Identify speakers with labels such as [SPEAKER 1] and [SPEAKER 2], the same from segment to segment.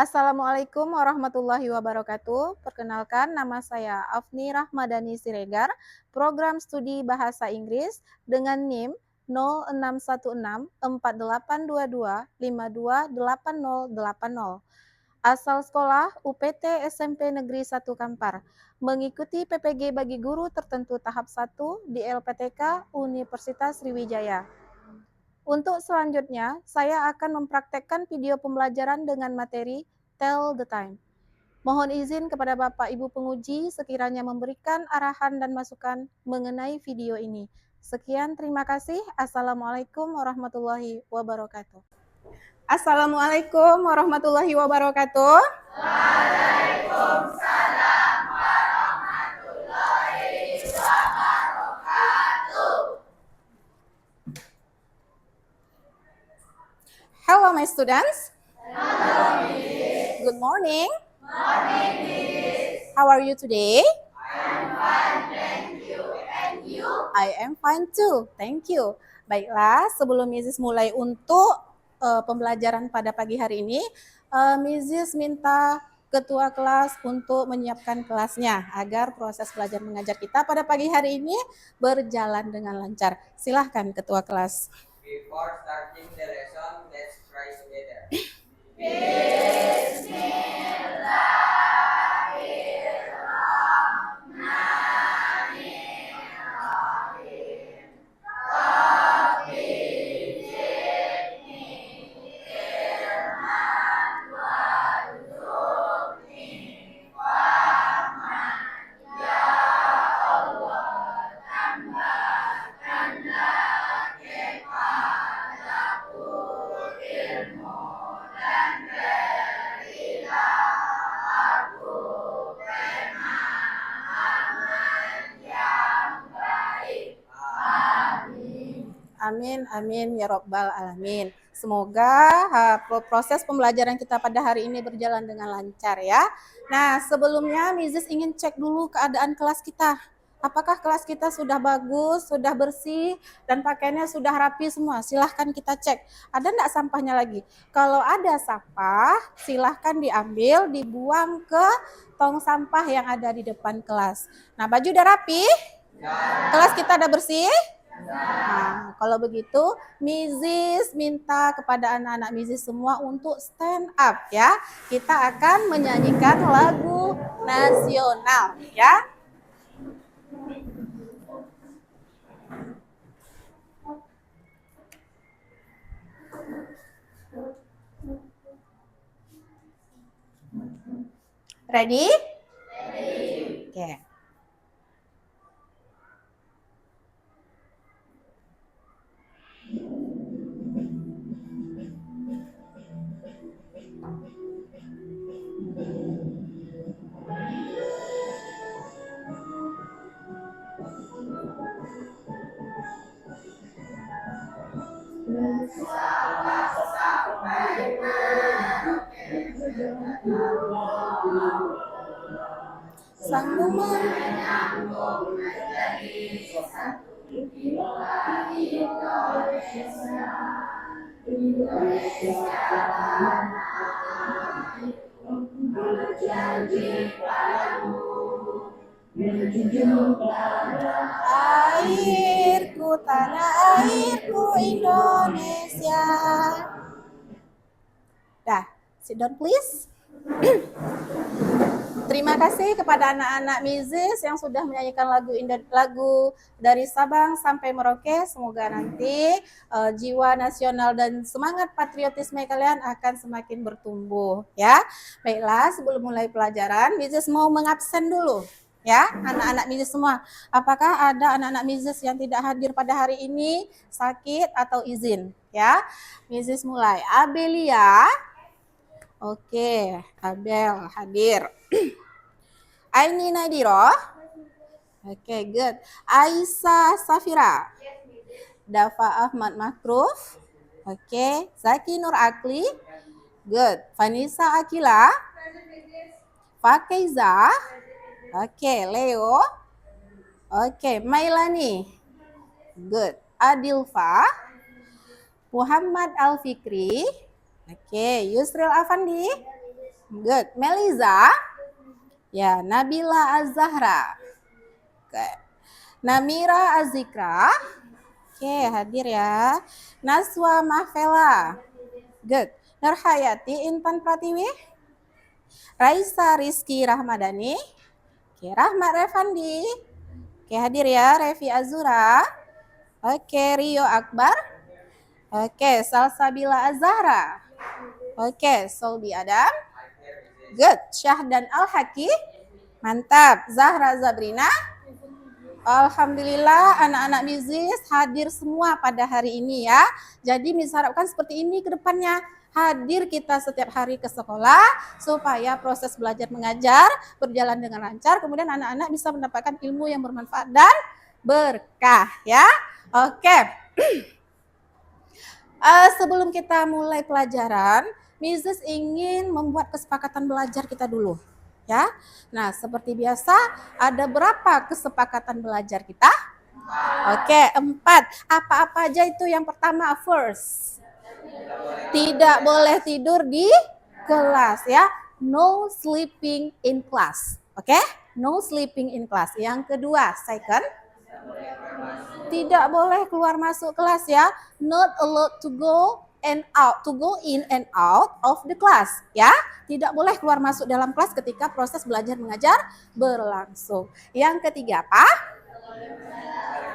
[SPEAKER 1] Assalamualaikum warahmatullahi wabarakatuh. Perkenalkan, nama saya Afni Rahmadani Siregar, program studi Bahasa Inggris dengan NIM 06164822528080. Asal sekolah UPT SMP Negeri 1 Kampar. Mengikuti PPG bagi guru tertentu tahap 1 di LPTK Universitas Sriwijaya. Untuk selanjutnya, saya akan mempraktekkan video pembelajaran dengan materi Tell the Time. Mohon izin kepada Bapak Ibu penguji sekiranya memberikan arahan dan masukan mengenai video ini. Sekian, terima kasih. Assalamualaikum warahmatullahi wabarakatuh. Assalamualaikum warahmatullahi wabarakatuh. Waalaikumsalam warahmatullahi wabarakatuh. Hello, my students. Hello, Miss. Good morning. Morning, Miss. How are you today? I'm fine, thank you. And you? I am fine too, thank you. Baiklah, sebelum Mrs. mulai untuk pembelajaran pada pagi hari ini, Mrs. minta ketua kelas untuk menyiapkan kelasnya agar proses belajar mengajar kita pada pagi hari ini berjalan dengan lancar. Silahkan ketua kelas.
[SPEAKER 2] Before starting the lesson, let's try together.
[SPEAKER 1] Amin, amin, ya Rabbal Alamin. Semoga proses pembelajaran kita pada hari ini berjalan dengan lancar ya. Nah, sebelumnya Mrs. ingin cek dulu keadaan kelas kita. Apakah kelas kita sudah bagus, sudah bersih, dan pakaiannya sudah rapi semua? Silahkan kita cek. Ada enggak sampahnya lagi? Kalau ada sampah, silahkan diambil, dibuang ke tong sampah yang ada di depan kelas. Nah, baju udah rapi? Ya. Kelas kita udah bersih? Nah, kalau begitu, Mrs. minta kepada anak-anak Mrs. semua untuk stand up ya. Kita akan menyanyikan lagu nasional ya. Ready? Ready. Okay. Sanggup menyambung menjadi satu jiwa Indonesia. Indonesia tanah berjanji padamu menjunjung pada airku, tanah airku Indonesia. Dah, sit down please. Terima kasih kepada anak-anak Mrs. yang sudah menyanyikan lagu dari Sabang sampai Merauke. Semoga nanti jiwa nasional dan semangat patriotisme kalian akan semakin bertumbuh ya. Baiklah, sebelum mulai pelajaran, Mrs. mau mengabsen dulu ya, anak-anak Mrs. semua. Apakah ada anak-anak Mrs. yang tidak hadir pada hari ini, sakit atau izin ya? Mrs. mulai. Abelia. Oke, Abel hadir. Aini Nadiro. Oke, good. Aisyah Safira. Dafa Ahmad Makruf. Oke, Zaki Nur Akli. Good. Vanessa Akila. Fakaiza. Oke, Leo. Oke, Mailani. Good. Adilfa. Muhammad Alfikri. Oke, Yusril Afandi. Good. Meliza. Ya, Nabila Az-Zahra. Oke. Namira Azikra. Oke, hadir ya. Naswa Mahfela. Good. Nurhayati Intan Pratiwi. Raisa Rizky Rahmadani. Oke, Rahmat Revandi. Oke, hadir ya. Revi Azura. Oke, Rio Akbar. Oke, Salsabila Azahra. Oke, Solbi Adam. Good. Syahdan Al-Haki. Mantap. Zahra Zabrina. Alhamdulillah anak-anak Mizis hadir semua pada hari ini ya. Jadi Miss harapkan seperti ini ke depannya. Hadir kita setiap hari ke sekolah supaya proses belajar mengajar berjalan dengan lancar. Kemudian anak-anak bisa mendapatkan ilmu yang bermanfaat dan berkah ya. Oke. Sebelum kita mulai pelajaran, Mrs. ingin membuat kesepakatan belajar kita dulu. Ya, nah seperti biasa ada berapa kesepakatan belajar kita? Oke, 4. Apa-apa aja itu? Yang pertama, first, tidak boleh tidur di kelas ya. No sleeping in class. Oke, no sleeping in class. Yang kedua, second, tidak boleh keluar masuk kelas ya. Not allowed to go in and out of the class ya. Tidak boleh keluar masuk dalam kelas ketika proses belajar mengajar berlangsung. Yang ketiga apa?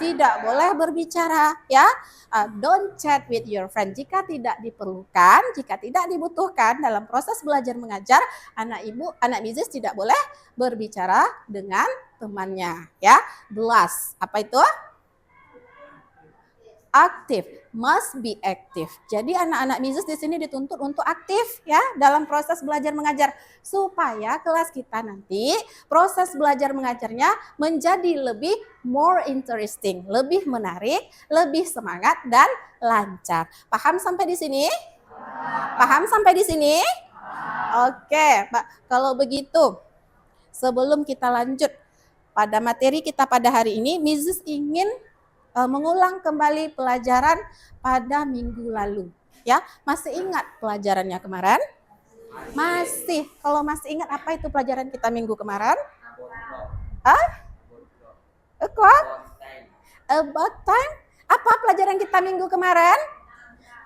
[SPEAKER 1] Tidak boleh berbicara ya. Don't chat with your friend jika tidak diperlukan, jika tidak dibutuhkan dalam proses belajar mengajar, anak Mizis tidak boleh berbicara dengan temannya ya. 11. Apa itu? Aktif, must be active. Jadi anak-anak Mizis di sini dituntut untuk aktif ya dalam proses belajar mengajar supaya kelas kita nanti proses belajar mengajarnya menjadi lebih more interesting, lebih menarik, lebih semangat dan lancar. Paham sampai di sini? Paham sampai di sini? Oke, Pak. Kalau begitu, sebelum kita lanjut pada materi kita pada hari ini, Mizis ingin mengulang kembali pelajaran pada minggu lalu. Ya, masih ingat pelajarannya kemarin? Masih. Kalau masih ingat apa itu pelajaran kita minggu kemarin? What? About time? Apa pelajaran kita minggu kemarin?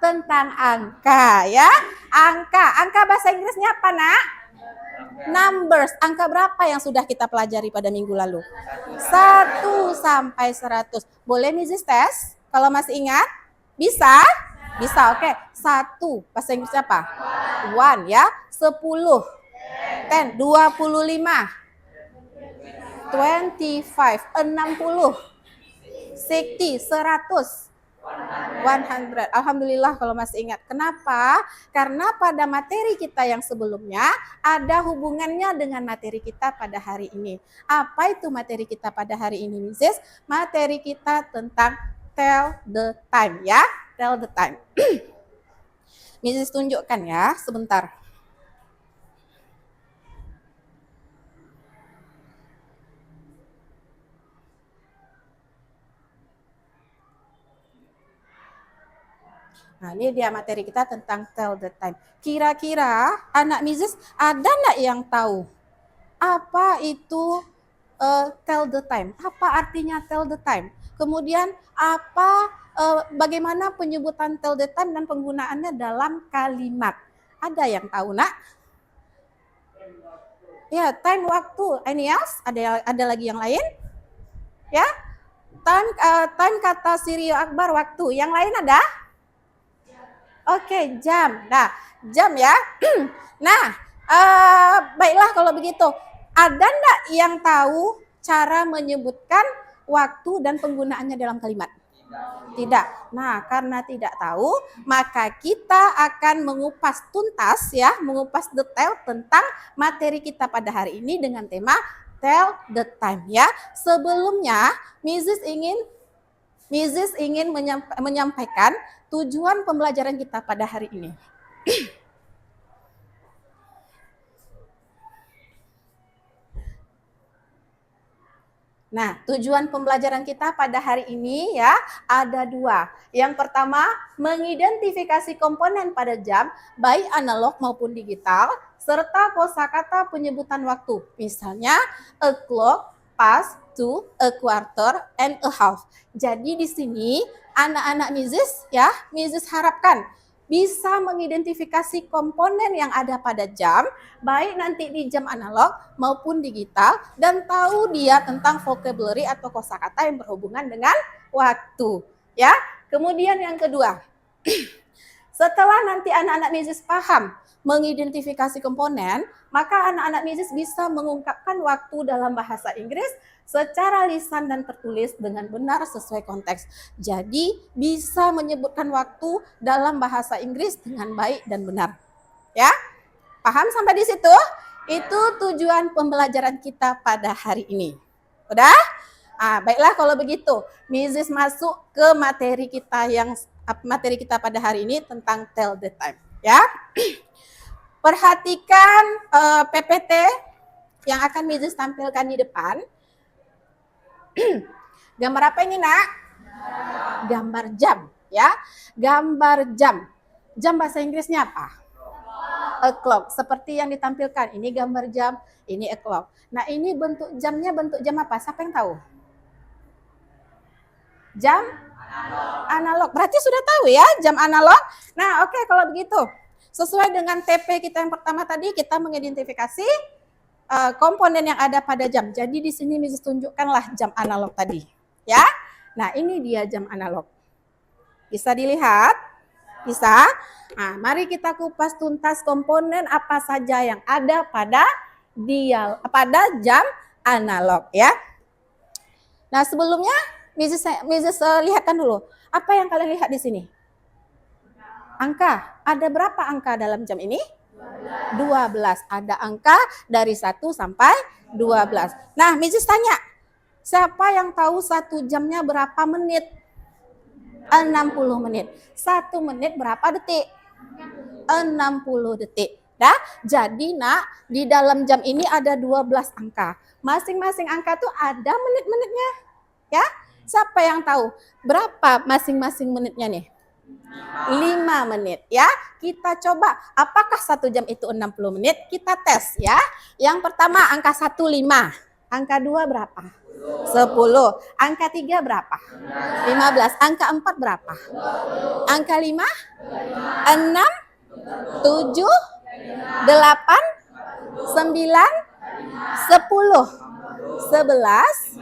[SPEAKER 1] Tentang angka ya. Angka bahasa Inggrisnya apa, Nak? Numbers. Angka berapa yang sudah kita pelajari pada minggu lalu? 1 sampai 100. Boleh Mrs. tes? Kalau masih ingat? Bisa? Bisa, oke. 1. Bahasa Inggrisnya apa? 1 ya. 10. 10. 25. 25. 60. 60. 100. 100. Alhamdulillah kalau masih ingat. Kenapa? Karena pada materi kita yang sebelumnya ada hubungannya dengan materi kita pada hari ini. Apa itu materi kita pada hari ini, Mrs.? Materi kita tentang tell the time ya. Tell the time. Mrs. tunjukkan ya sebentar. Nah, ini dia materi kita tentang tell the time. Kira-kira anak Mrs. ada nggak yang tahu apa itu tell the time? Apa artinya tell the time? Kemudian bagaimana penyebutan tell the time dan penggunaannya dalam kalimat? Ada yang tahu, Nak? Ya, time waktu. Any else? Ada lagi yang lain? Ya, time kata si Rio Akbar waktu. Yang lain ada? Oke, jam. Nah, jam ya. Nah, baiklah kalau begitu. Ada enggak yang tahu cara menyebutkan waktu dan penggunaannya dalam kalimat? Tidak. Nah, karena tidak tahu, maka kita akan mengupas tuntas ya, mengupas detail tentang materi kita pada hari ini dengan tema tell the time ya. Sebelumnya, Mrs. ingin menyampaikan tujuan pembelajaran kita pada hari ini. Nah, tujuan pembelajaran kita pada hari ini ya ada dua. Yang pertama, mengidentifikasi komponen pada jam, baik analog maupun digital, serta kosakata penyebutan waktu. Misalnya, a clock, past, to, a quarter, and a half. Jadi di sini anak-anak Mrs. harapkan bisa mengidentifikasi komponen yang ada pada jam, baik nanti di jam analog maupun digital, dan tahu dia tentang vocabulary atau kosakata yang berhubungan dengan waktu. Ya, kemudian yang kedua, setelah nanti anak-anak Mrs. paham mengidentifikasi komponen, maka anak-anak Mrs. bisa mengungkapkan waktu dalam bahasa Inggris secara lisan dan tertulis dengan benar sesuai konteks. Jadi bisa menyebutkan waktu dalam bahasa Inggris dengan baik dan benar. Ya, paham sampai di situ? Itu tujuan pembelajaran kita pada hari ini. Udah? Baiklah kalau begitu, Mrs. masuk ke materi kita pada hari ini tentang tell the time. Ya, perhatikan PPT yang akan Mrs. tampilkan di depan. Gambar apa ini, Nak? Gambar jam, ya. Gambar jam. Jam bahasa Inggrisnya apa? A clock. Seperti yang ditampilkan. Ini gambar jam, ini a clock. Nah, ini bentuk jamnya bentuk jam apa? Siapa yang tahu? Jam analog. Berarti sudah tahu ya, jam analog. Nah, oke, kalau begitu. Sesuai dengan TP kita yang pertama tadi, kita mengidentifikasi komponen yang ada pada jam. Jadi di sini Mrs. tunjukkanlah jam analog tadi, ya. Nah, ini dia jam analog. Bisa dilihat? Bisa? Nah, mari kita kupas tuntas komponen apa saja yang ada pada jam analog, ya. Nah, sebelumnya Mrs. lihatkan dulu. Apa yang kalian lihat di sini? Angka. Ada berapa angka dalam jam ini? 12. Ada angka dari 1 sampai 12. Nah, Mrs. tanya, siapa yang tahu 1 jamnya berapa menit? 60 menit. 1 menit berapa detik? 60 detik. Dah? Jadi, Nak, di dalam jam ini ada 12 angka. Masing-masing angka tuh ada menit-menitnya. Ya? Siapa yang tahu berapa masing-masing menitnya nih? 5 menit, ya. Kita coba apakah 1 jam itu 60 menit? Kita tes, ya. Yang pertama angka 1 5. Angka 2 berapa? 10. Angka 3 berapa? 15. Angka 4 berapa? Angka 5? 6? 7? 8? 9? 10? 11?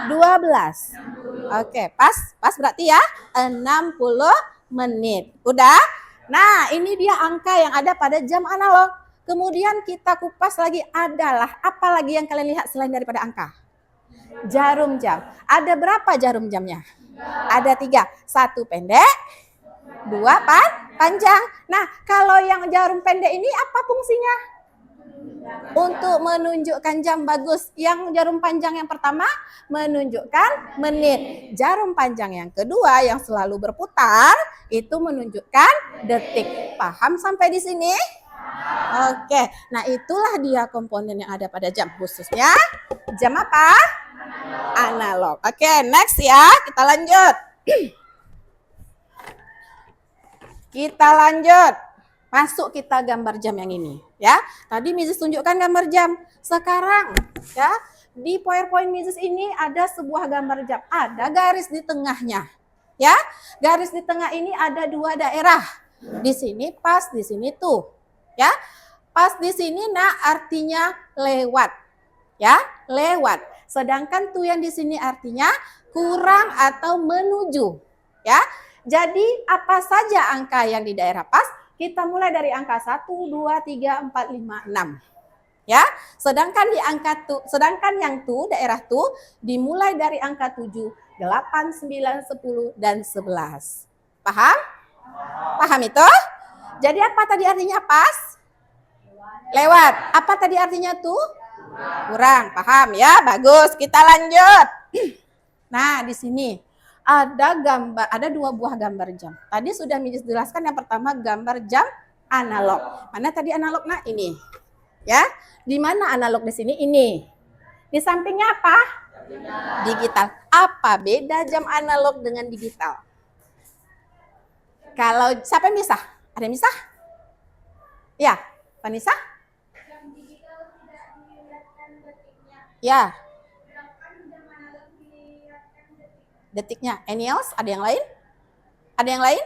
[SPEAKER 1] 12. Oke, pas berarti ya 60 menit. Udah? Nah, ini dia angka yang ada pada jam analog. Kemudian kita kupas lagi adalah apa lagi yang kalian lihat selain daripada angka? Jarum jam. Ada berapa jarum jamnya? Ada 3. 1 pendek, 2 panjang. Nah, kalau yang jarum pendek ini apa fungsinya? Untuk menunjukkan jam. Bagus. Yang jarum panjang yang pertama menunjukkan menit. Jarum panjang yang kedua yang selalu berputar itu menunjukkan detik. Paham sampai di sini? Oke. Nah, itulah dia komponen yang ada pada jam, khususnya jam apa? Analog. Oke, next ya. Kita lanjut. Kita lanjut. Masuk kita gambar jam yang ini, ya. Tadi Mrs. tunjukkan gambar jam. Sekarang, ya, di PowerPoint Mrs. ini ada sebuah gambar jam. Ada garis di tengahnya, ya. Garis di tengah ini ada 2 daerah. Di sini pas, di sini tuh, ya. Pas di sini, nah, artinya lewat, ya, lewat. Sedangkan tuh yang di sini artinya kurang atau menuju, ya. Jadi apa saja angka yang di daerah pas? Kita mulai dari angka 1, 2, 3, 4, 5, 6. Ya. Sedangkan yang daerah tuh dimulai dari angka 7, 8, 9, 10 dan 11. Paham? Paham itu? Jadi apa tadi artinya pas? Lewat. Apa tadi artinya tuh? Kurang. Paham ya? Bagus. Kita lanjut. Nah, di sini ada 2 buah gambar jam. Tadi sudah Mrs. jelaskan yang pertama gambar jam analog. Mana tadi analog? Nah, ini. Ya. Di mana analog di sini? Ini. Di sampingnya apa? Digital. Apa beda jam analog dengan digital? Kalau siapa yang bisa? Ada yang bisa? Ya, Vanessa?
[SPEAKER 3] Jam digital tidak dilihatkan detiknya.
[SPEAKER 1] Ya,
[SPEAKER 3] Sedangkan jam analog dilihatkan detiknya.
[SPEAKER 1] detiknya. Any else? Ada yang lain? Ada yang lain?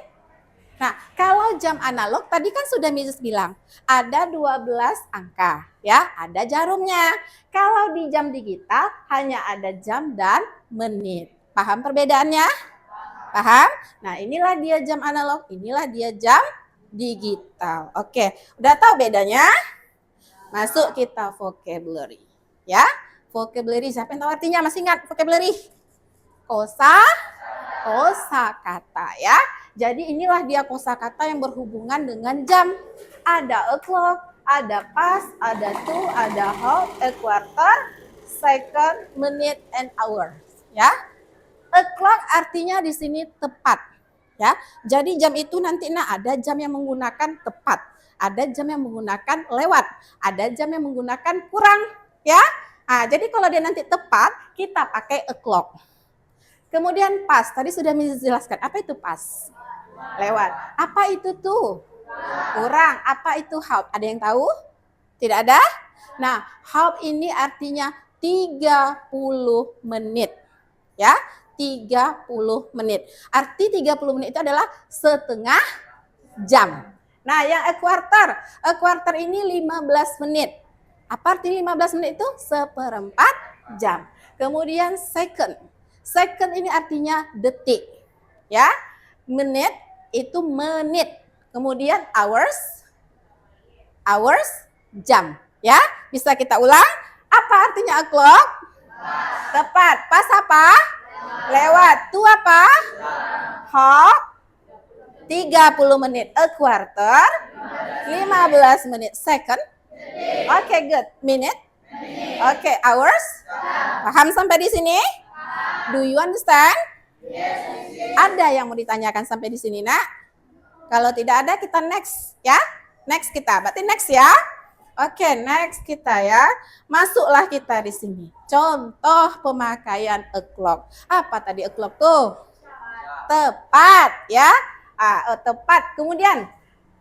[SPEAKER 1] Nah, kalau jam analog tadi kan sudah Mrs. bilang, ada 12 angka, ya, ada jarumnya. Kalau di jam digital hanya ada jam dan menit. Paham perbedaannya? Paham? Nah, inilah dia jam analog, inilah dia jam digital. Oke, udah tahu bedanya? Masuk kita vocabulary, ya. Vocabulary, siapa yang tahu artinya? Masih ingat vocabulary? Kosakata, ya. Jadi inilah dia kosakata yang berhubungan dengan jam. Ada o'clock, ada past, ada to, ada half, a quarter, second, minute, and hour. Ya, o'clock artinya di sini tepat. Ya, jadi jam itu nanti ada jam yang menggunakan tepat, ada jam yang menggunakan lewat, ada jam yang menggunakan kurang. Ya, nah, jadi kalau dia nanti tepat, kita pakai o'clock. Kemudian pas, tadi sudah menjelaskan apa itu pas? Lewat. Apa itu tuh? Kurang. Apa itu half? Ada yang tahu? Tidak ada? Nah, half ini artinya 30 menit. Ya, 30 menit. Arti 30 menit itu adalah setengah jam. Nah, yang a quarter ini 15 menit. Apa arti 15 menit itu? Seperempat jam. Kemudian second. Second ini artinya detik. Ya, menit itu menit. Kemudian hours jam. Ya, bisa kita ulang. Apa artinya o'clock? Tepat. Pas apa? Lewat. To apa? Half 30 menit. A quarter 15 menit. Second. Oke, good. Minute. Oke, hours. Paham sampai di sini? Do you understand? Ada yang mau ditanyakan sampai di sini, Nak? Kalau tidak ada, kita next, ya. Next kita. Berarti next ya. Oke, next kita ya. Masuklah kita di sini. Contoh pemakaian o'clock. Apa tadi o'clock tuh? Tepat, ya. Tepat. Kemudian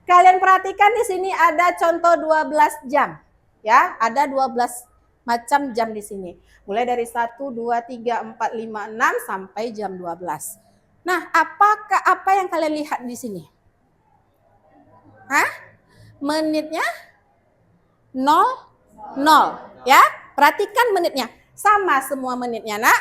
[SPEAKER 1] kalian perhatikan di sini ada contoh 12 jam. Ya, ada 12 macam jam di sini. Mulai dari 1, 2, 3, 4, 5, 6 sampai jam 12. Nah, apa yang kalian lihat di sini? Hah? Menitnya 0, 0. Ya, perhatikan menitnya. Sama semua menitnya, Nak.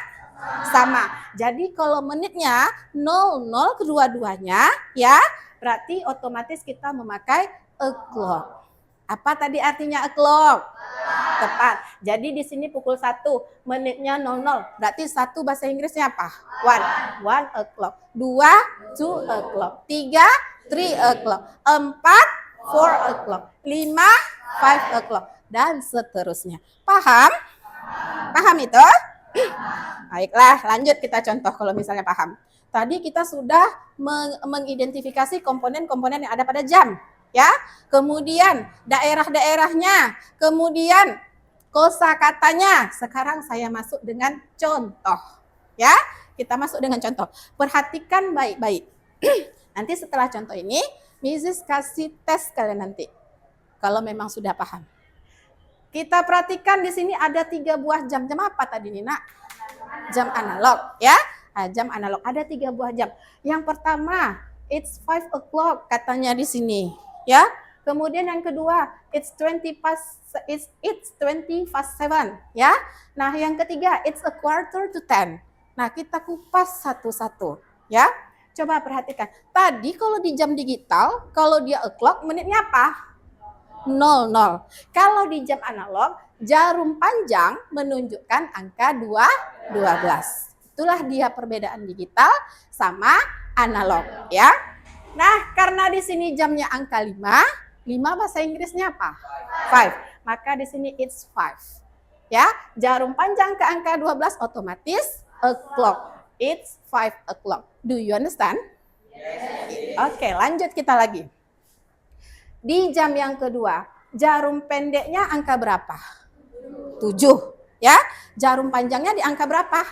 [SPEAKER 1] Sama. Jadi kalau menitnya 00 kedua-duanya, ya, berarti otomatis kita memakai o'clock. Apa tadi artinya o'clock? Tepat. Jadi di sini pukul 1, menitnya 00. Berarti 1 bahasa Inggrisnya apa? 1 o'clock. 2, 2 o'clock. 3, 3 o'clock. 4, 4 o'clock. 5, 5 o'clock. Dan seterusnya. Paham? Paham itu? Baiklah, lanjut kita contoh kalau misalnya paham. Tadi kita sudah mengidentifikasi komponen-komponen yang ada pada jam. Ya, kemudian daerah-daerahnya, kemudian kosakatanya. Sekarang saya masuk dengan contoh. Ya, kita masuk dengan contoh. Perhatikan baik-baik. Nanti setelah contoh ini, Mrs. kasih tes kalian nanti. Kalau memang sudah paham. Kita perhatikan di sini ada 3 buah jam. Jam apa tadi, Nina? Jam analog, ya. Jam analog ada 3 buah jam. Yang pertama, it's 5 o'clock katanya di sini. Ya, kemudian yang kedua, it's 20 past 7, ya. Nah, yang ketiga, it's a quarter to 10. Nah, kita kupas satu-satu, ya. Coba perhatikan. Tadi kalau di jam digital, kalau dia o'clock, menitnya apa? 00. Kalau di jam analog, jarum panjang menunjukkan angka 12. Itulah dia perbedaan digital sama analog, ya. Nah, karena di sini jamnya angka 5 bahasa Inggrisnya apa? 5. Maka di sini it's 5. Ya, jarum panjang ke angka 12 otomatis o'clock. It's 5 o'clock. Do you understand? Yes. Oke, lanjut kita lagi. Di jam yang kedua, jarum pendeknya angka berapa? 7. Ya, jarum panjangnya di angka berapa?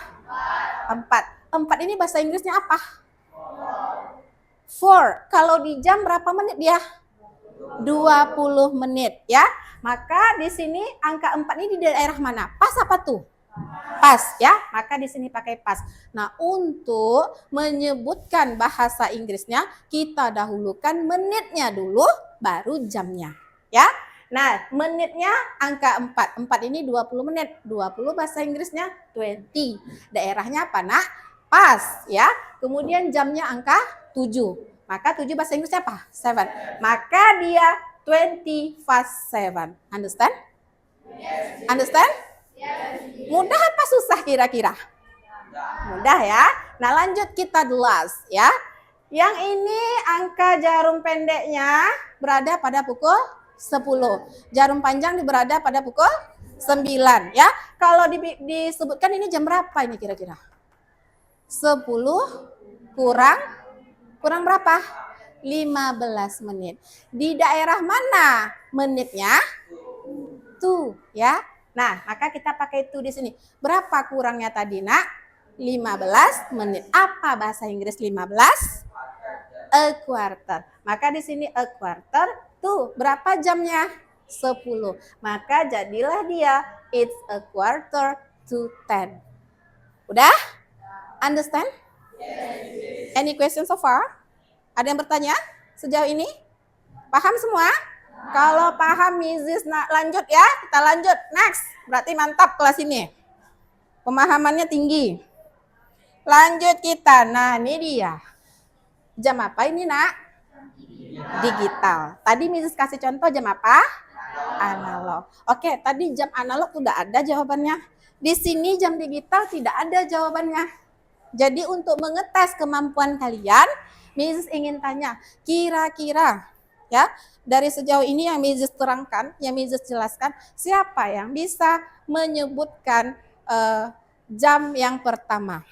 [SPEAKER 1] 4 ini bahasa Inggrisnya apa? 4. Kalau di jam berapa menit dia? 20 menit ya. Maka di sini angka 4 ini di daerah mana? Pas apa tuh? Pas ya. Maka di sini pakai pas. Nah, untuk menyebutkan bahasa Inggrisnya kita dahulukan menitnya dulu baru jamnya ya. Nah, menitnya angka 4. 4 ini 20 menit. 20 bahasa Inggrisnya 20. Daerahnya apa, Nak? Pas, ya. Kemudian jamnya angka 7. Maka 7 bahasa Inggrisnya apa? 7. Maka dia 20 past 7. Understand? Yes. Understand? Yes. Mudah apa susah kira-kira? Mudah ya. Nah, lanjut kita the last, ya. Yang ini angka jarum pendeknya berada pada pukul 10. Jarum panjang berada pada pukul 9 ya. Kalau disebutkan ini jam berapa ini kira-kira? 10 kurang berapa? 15 menit. Di daerah mana menitnya? Tuh ya. Nah, maka kita pakai itu di sini. Berapa kurangnya tadi, Nak? 15 menit. Apa bahasa Inggris 15? A quarter. Maka di sini a quarter. Tuh, berapa jamnya? 10. Maka jadilah dia it's a quarter to 10. Udah? Understand? Yes. Any question so far? Ada yang bertanya sejauh ini? Paham semua? Kalau paham, Mrs. lanjut ya. Kita lanjut. Next. Berarti mantap kelas ini. Pemahamannya tinggi. Lanjut kita. Nah, ini dia. Jam apa ini, Nak? Digital. Tadi Mrs. kasih contoh jam apa? Analog. Oke, tadi jam analog sudah ada jawabannya. Di sini jam digital tidak ada jawabannya. Jadi untuk mengetes kemampuan kalian, Mrs. ingin tanya, kira-kira ya, dari sejauh ini yang Mrs. terangkan, yang Mrs. jelaskan, siapa yang bisa menyebutkan jam yang pertama?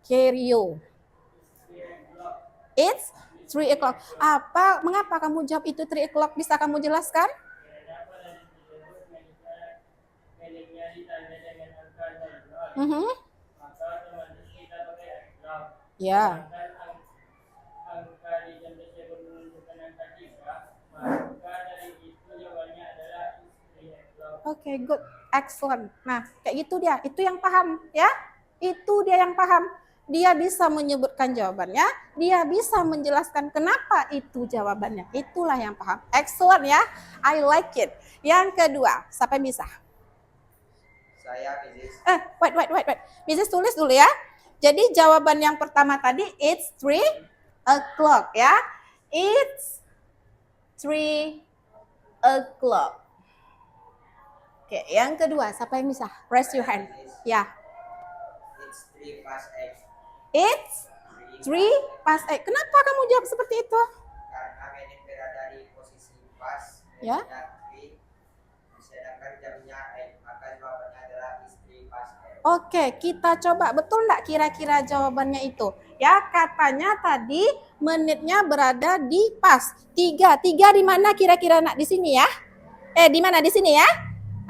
[SPEAKER 1] Kerio. It's 3 o'clock. Mengapa kamu jawab itu 3 o'clock? Bisa kamu jelaskan? Ya. Oke, good. Excellent. Nah, kayak gitu dia. Itu yang paham, ya. Itu dia yang paham. Dia bisa menyebutkan jawabannya, dia bisa menjelaskan kenapa itu jawabannya. Itulah yang paham. Excellent ya. I like it. Yang kedua, siapa yang bisa?
[SPEAKER 2] Saya, Mrs.
[SPEAKER 1] Wait. Mrs. tulis dulu ya. Jadi jawaban yang pertama tadi, it's 3 o'clock ya. It's 3 o'clock. Oke, yang kedua, siapa yang bisa? Raise your hand. Ya.
[SPEAKER 2] It's 3 past 8.
[SPEAKER 1] It's 3 past 8. Kenapa kamu jawab seperti itu?
[SPEAKER 2] Karena menit berada di posisi pas,
[SPEAKER 1] Ya.
[SPEAKER 2] menitnya 3, sedangkan jamnya 8, maka jawabannya adalah it's 3 past 8.
[SPEAKER 1] Oke, kita coba. Betul enggak kira-kira jawabannya itu? Ya, katanya tadi menitnya berada di pas. 3 di mana kira-kira, Nak? Di sini ya? Di mana? Di sini ya?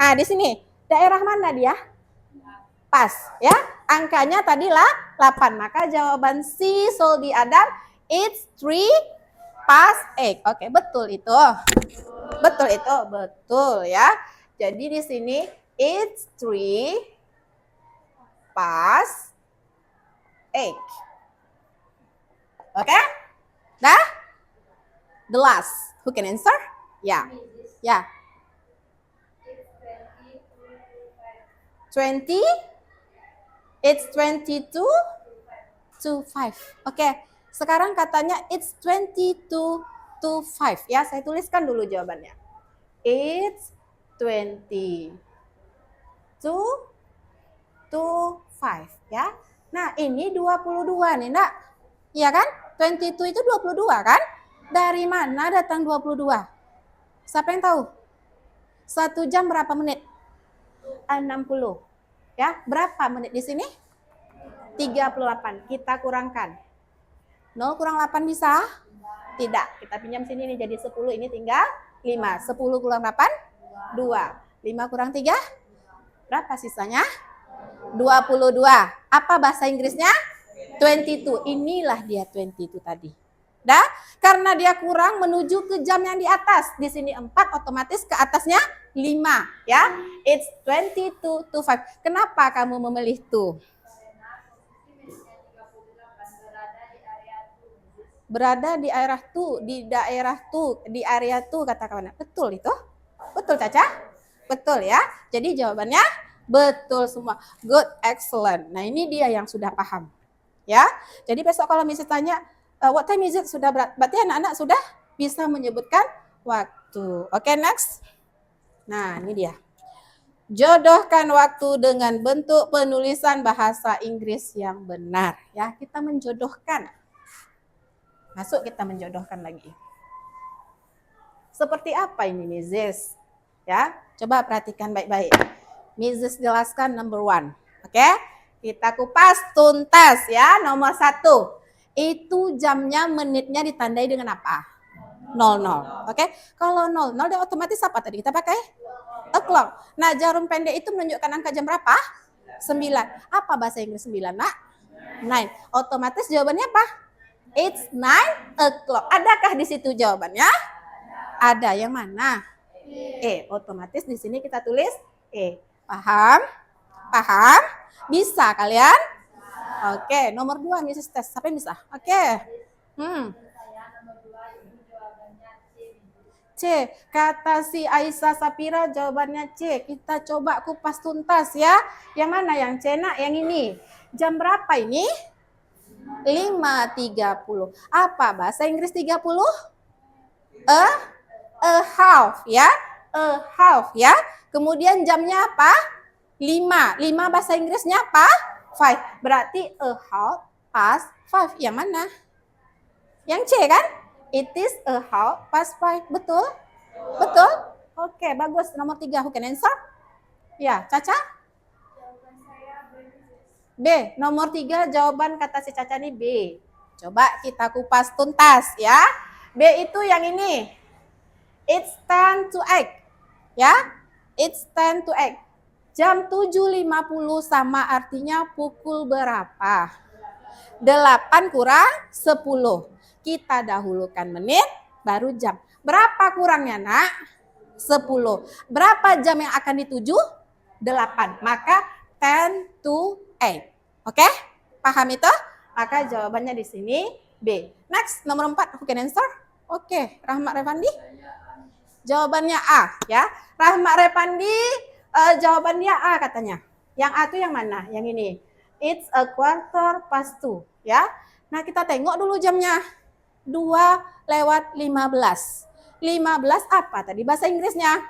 [SPEAKER 1] Ah, di sini. Daerah mana dia? Pas, ya. Angkanya tadi lah 8. Maka jawaban C, Soldi Adam, it's 3 past 8. Oke, betul itu. Betul itu, betul ya. Jadi di sini it's 3 past 8. Oke? Dah? The last. Who can answer? Ya. Ya. 20. It's 22 to 5. Oke, sekarang katanya it's 22 to 5. Ya, saya tuliskan dulu jawabannya. It's 22 to 5. Ya. Nah, ini 22 nih, Nak. Iya kan? 22 itu 22 kan? Dari mana datang 22? Siapa yang tahu? 1 jam berapa menit? 60. Ya, berapa menit di sini? 38. Kita kurangkan. 0 kurang 8 bisa? Tidak. Kita pinjam sini nih jadi 10, ini tinggal 5. 10 kurang 8? 2. 5 kurang 3? Berapa sisanya? 22. Apa bahasa Inggrisnya? 22. Inilah dia 22 tadi. Dah, karena dia kurang menuju ke jam yang di atas. Di sini 4, otomatis ke atasnya 5, ya. It's 22 to 5. Kenapa kamu memilih tuh? Berada di area tuh, di daerah tuh, di area tuh, kata kawan. Betul itu? Betul, Caca? Betul ya. Jadi jawabannya betul semua. Good, excellent. Nah, ini dia yang sudah paham. Ya. Jadi besok kalau misalnya tanya what time is it, sudah berarti anak-anak sudah bisa menyebutkan waktu. Oke, next. Nah, ini dia. Jodohkan waktu dengan bentuk penulisan bahasa Inggris yang benar. Ya, kita menjodohkan. Masuk kita menjodohkan lagi. Seperti apa ini, Mrs.? Ya, coba perhatikan baik-baik. Mrs. jelaskan number 1. Oke? Kita kupas tuntas ya, nomor 1. Itu jamnya, menitnya ditandai dengan apa? 00. Oke? Kalau 00 dia otomatis apa tadi kita pakai? O'clock. Nah, jarum pendek itu menunjukkan angka jam berapa? 9. Apa bahasa Inggris 9, Nak? 9. Otomatis jawabannya apa? It's 9 o'clock. Adakah di situ jawabannya? Ada. Yang mana? E. Otomatis di sini kita tulis E. Paham? Paham? Bisa kalian? Oke, nomor 2 Mrs. Tes. Siapa yang bisa? Oke. C. Kata si Aisyah Sapira jawabannya C. Kita coba kupas tuntas ya. Yang mana yang C, Nak? Yang ini. Jam berapa ini? 5.30. Apa bahasa Inggris 30? A half ya. A half ya. Kemudian jamnya apa? 5. 5 bahasa Inggrisnya apa? 5. Berarti a half past 5. Yang mana? Yang C kan? It is a half past 5. Betul? Betul? Oke, bagus. Nomor 3. Who can answer? Ya, Caca? B. Nomor 3 jawaban kata si Caca ini B. Coba kita kupas tuntas ya. B itu yang ini. It's 10 to 8. Ya. It's 10 to 8. Jam 7.50 sama artinya pukul berapa? 8 kurang 10. Kita dahulukan menit baru jam. Berapa kurangnya, Nak? 10. Berapa jam yang akan dituju? 8. Maka 10 to 8. Oke? Paham itu? Maka jawabannya di sini B. Next, nomor 4. Who can answer? Oke, Rahmat Revandi. Jawabannya A, ya. Rahmat Revandi jawabannya A katanya. Yang A itu yang mana? Yang ini. It's a quarter past 2, ya. Nah, kita tengok dulu jamnya. 2:15. 15 apa tadi bahasa Inggrisnya?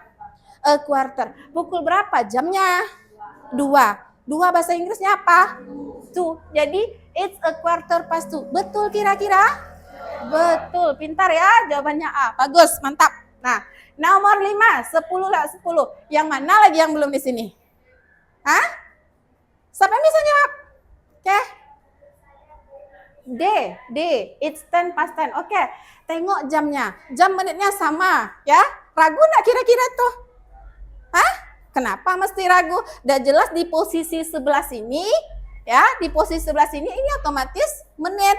[SPEAKER 1] A quarter. Pukul berapa jamnya? 2. 2 bahasa Inggrisnya apa? 2. Jadi it's a quarter past 2. Betul kira-kira? Betul. Pintar ya jawabannya A. Bagus, mantap. Nah, nomor 5, 10:10. Yang mana lagi yang belum di sini? Hah? Siapa yang bisa jawab? Oke. D. It's 10 past 10. Oke. Tengok jamnya. Jam menitnya sama, ya. Ragu enggak kira-kira tuh? Hah? Kenapa mesti ragu? Udah jelas di posisi sebelah sini, ya, di posisi sebelah sini ini otomatis menit.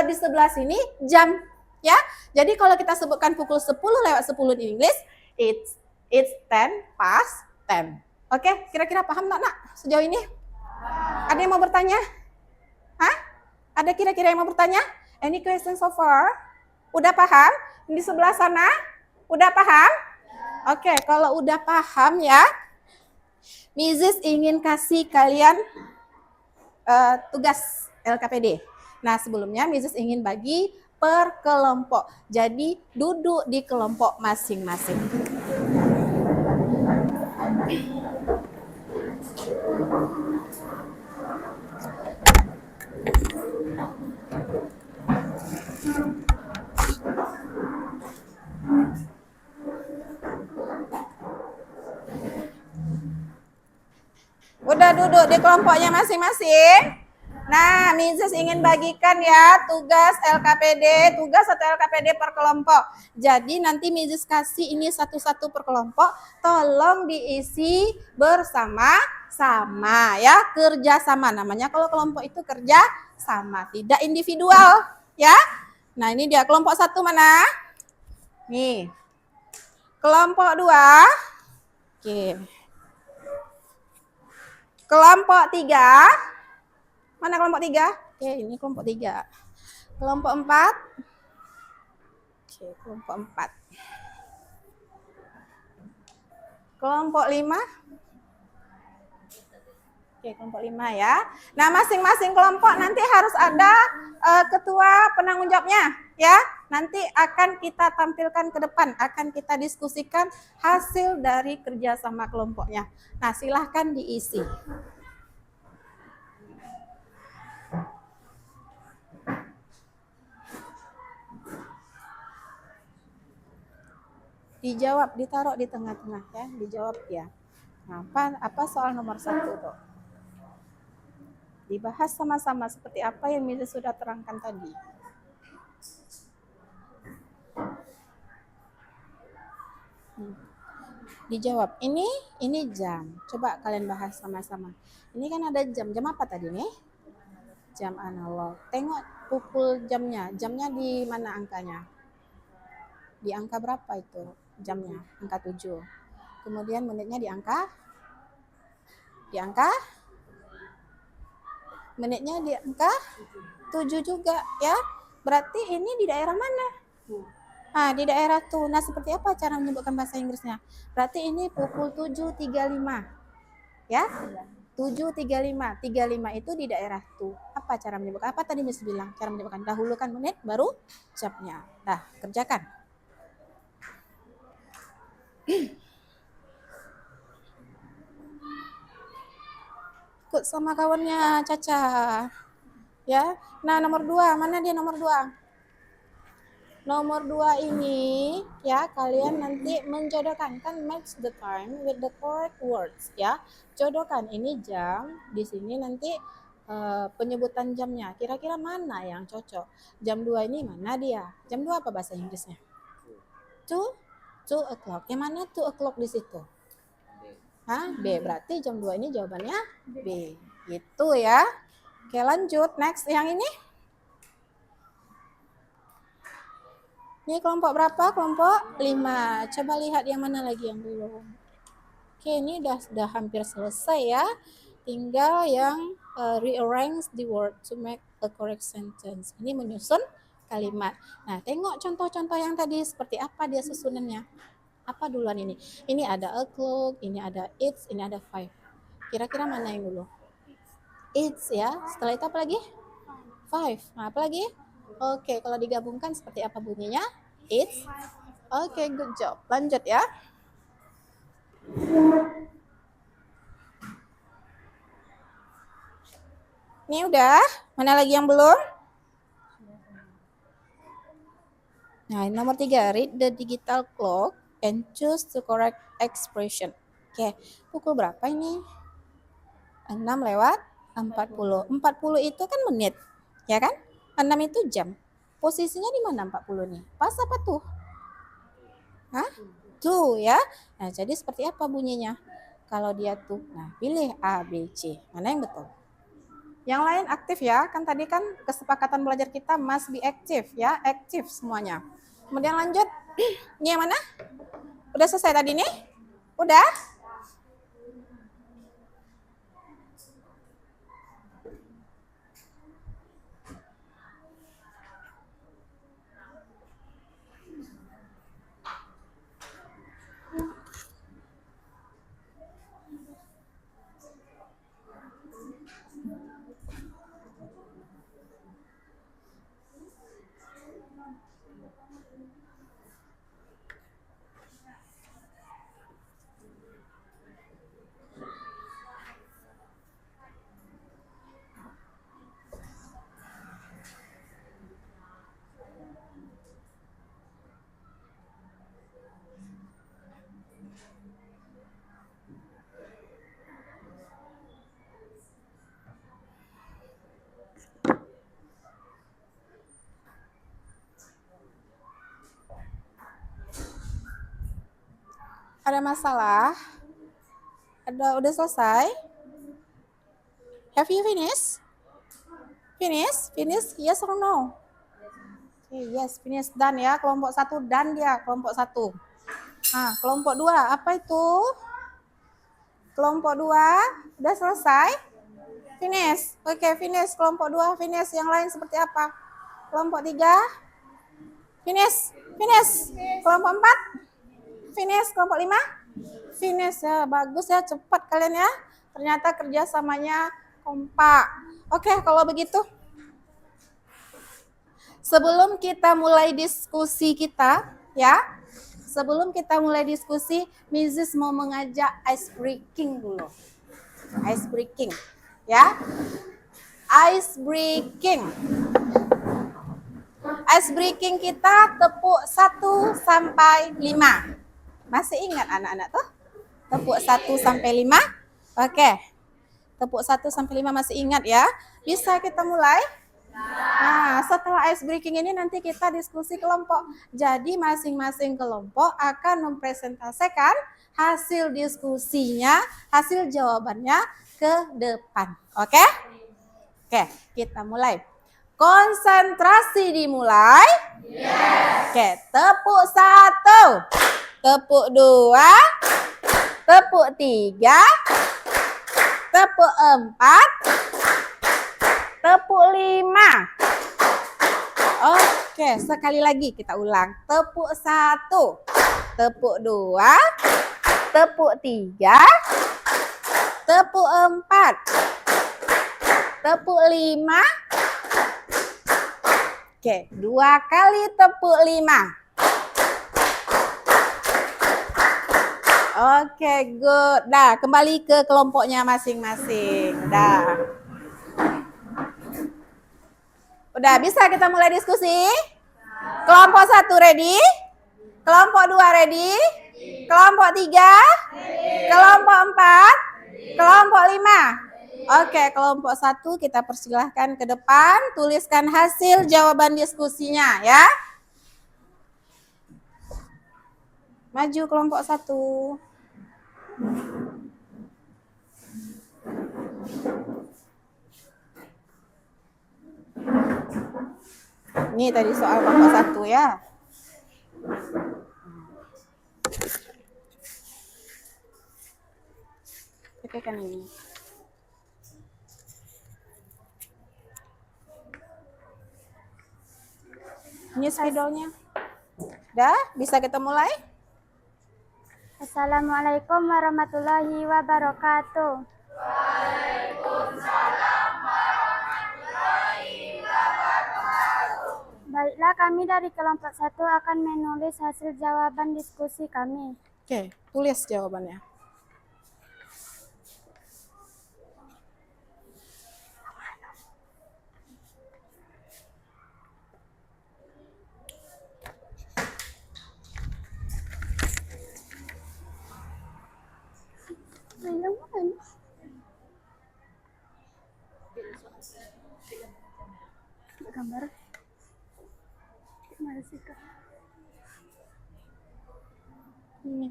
[SPEAKER 1] Di sebelah sini jam, ya. Jadi kalau kita sebutkan pukul 10:10 di Inggris, it's 10 past 10. Oke, kira-kira paham enggak, Nak, sejauh ini? Ada yang mau bertanya? Hah? Ada kira-kira yang mau bertanya? Any question so far? Udah paham? Di sebelah sana? Udah paham? Oke, kalau udah paham ya, Mrs. ingin kasih kalian tugas LKPD. Nah, sebelumnya Mrs. ingin bagi per kelompok. Jadi, duduk di kelompok masing-masing. Udah duduk di kelompoknya masing-masing. Nah, Mrs. ingin bagikan ya tugas LKPD, tugas atau LKPD per kelompok. Jadi nanti Mrs. kasih ini satu-satu per kelompok, tolong diisi bersama sama ya, kerja sama. Namanya kalau kelompok itu kerja sama, tidak individual ya. Nah, ini dia kelompok 1 mana? Nih. Kelompok 2. Oke. Kelompok 3. Mana kelompok 3? Oke, ini kelompok 3. Kelompok 4. Oke, kelompok 4. Kelompok 5. Oke, kelompok 5 ya. Nah, masing-masing kelompok nanti harus ada ketua penanggung jawabnya ya. Nanti akan kita tampilkan ke depan, akan kita diskusikan hasil dari kerjasama kelompoknya. Nah, silahkan diisi. Dijawab, ditaruh di tengah-tengah ya, dijawab ya. Nah, apa soal nomor 1 tuh? Dibahas sama-sama seperti apa yang Miss sudah terangkan tadi. Dijawab, ini jam. Coba kalian bahas sama-sama. Ini kan ada jam. Jam apa tadi nih? Jam analog. Tengok pukul jamnya. Jamnya di mana angkanya? Di angka berapa itu jamnya? Angka 7. Kemudian menitnya di angka? Menitnya di angka 7 juga ya. Berarti ini di daerah mana? Nah, di daerah tuh. Nah, seperti apa cara menyebutkan bahasa Inggrisnya? Berarti ini pukul 7.35. Ya? 7.35. 35 itu di daerah tuh. Apa cara menyebutkan? Apa tadi Miss bilang? Cara menyebutkan dahulukan menit baru jamnya. Nah, kerjakan. Ikut sama kawannya Caca. Ya. Nah, nomor 2, mana dia nomor 2? Nomor 2 ini ya, kalian nanti menjodohkan, kan match the time with the correct words ya. Jodohkan ini jam, di sini nanti penyebutan jamnya. Kira-kira mana yang cocok? Jam 2 ini mana dia? Jam 2 apa bahasa Inggrisnya? 2 o'clock. Yang mana 2 o'clock di situ? Hah? B. Berarti jam 2 ini jawabannya B. Gitu ya. Oke, lanjut. Next, yang ini. Ini kelompok berapa? Kelompok 5. Coba lihat yang mana lagi yang belum. Oke, ini sudah hampir selesai ya. Tinggal yang rearrange the word to make a correct sentence. Ini menyusun kalimat. Nah, tengok contoh-contoh yang tadi seperti apa dia susunannya. Apa duluan ini? Ini ada o'clock, ini ada it's, ini ada 5. Kira-kira mana yang dulu? It's ya. Setelah itu apa lagi? 5. Nah, apa lagi? Oke, kalau digabungkan seperti apa bunyinya? It's. Oke, good job. Lanjut ya. Ini udah. Mana lagi yang belum? Nah, nomor 3. Read the digital clock and choose the correct expression. Oke, pukul berapa ini? 6:40. 40 itu kan menit, ya kan? 6 itu jam. Posisinya di mana 40 nih? Pas apa tuh? Hah? Tuh ya. Nah, jadi seperti apa bunyinya? Kalau dia tuh, nah pilih A, B, C. Mana yang betul? Yang lain aktif ya. Kan tadi kan kesepakatan belajar kita must be active ya. Aktif semuanya. Kemudian lanjut. Ini yang mana? Udah selesai tadi nih? Udah? Ada masalah? Udah selesai? Have you finished? Finish? Finish? Yes or no? Okay, yes, finish. Done ya. Kelompok 1 done dia, kelompok 1. Nah, kelompok 2 apa itu? Kelompok 2 udah selesai? Finish. Oke, finish. Kelompok 2 finish. Yang lain seperti apa? Kelompok 3 finish. Finish. Kelompok 4 finish. Kelompok 5 finish ya. Bagus ya, cepat kalian ya. Ternyata kerjasamanya kompak. Oke, kalau begitu sebelum kita mulai diskusi kita, ya. Sebelum kita mulai diskusi, Mrs. mau mengajak ice breaking dulu. Ice breaking, ya. Ice breaking. Ice breaking kita tepuk 1 sampai 5. Masih ingat anak-anak tuh? Tepuk 1 sampai 5? Oke. Tepuk 1 sampai 5 masih ingat ya? Bisa kita mulai? Nah, setelah ice breaking ini nanti kita diskusi kelompok. Jadi masing-masing kelompok akan mempresentasikan hasil diskusinya, hasil jawabannya ke depan. Oke? Oke, kita mulai. Konsentrasi dimulai. Yes. Oke, tepuk 1, tepuk 2, tepuk 3, tepuk 4, tepuk 5. Oke, sekali lagi kita ulang. Tepuk 1, tepuk 2, tepuk 3, tepuk 4, tepuk 5. Oke, 2 kali tepuk 5. Oke, good. Dah, kembali ke kelompoknya masing-masing. Dah. Udah bisa kita mulai diskusi? Kelompok 1 ready? Kelompok 2 ready? Kelompok 3? Kelompok 4? Kelompok 5? Oke, kelompok 1 kita persilahkan ke depan, tuliskan hasil jawaban diskusinya ya. Maju kelompok 1. Ini tadi soal kelompok 1 ya. Oke kan ini. Ini spidolnya. Udah, bisa kita mulai?
[SPEAKER 3] Assalamualaikum warahmatullahi wabarakatuh. Waalaikumsalam warahmatullahi wabarakatuh. Baiklah, kami dari kelompok 1 akan menulis hasil jawaban diskusi kami.
[SPEAKER 1] Oke, tulis jawabannya.
[SPEAKER 3] Gambar. Gimana sih, Kak?
[SPEAKER 1] Ini.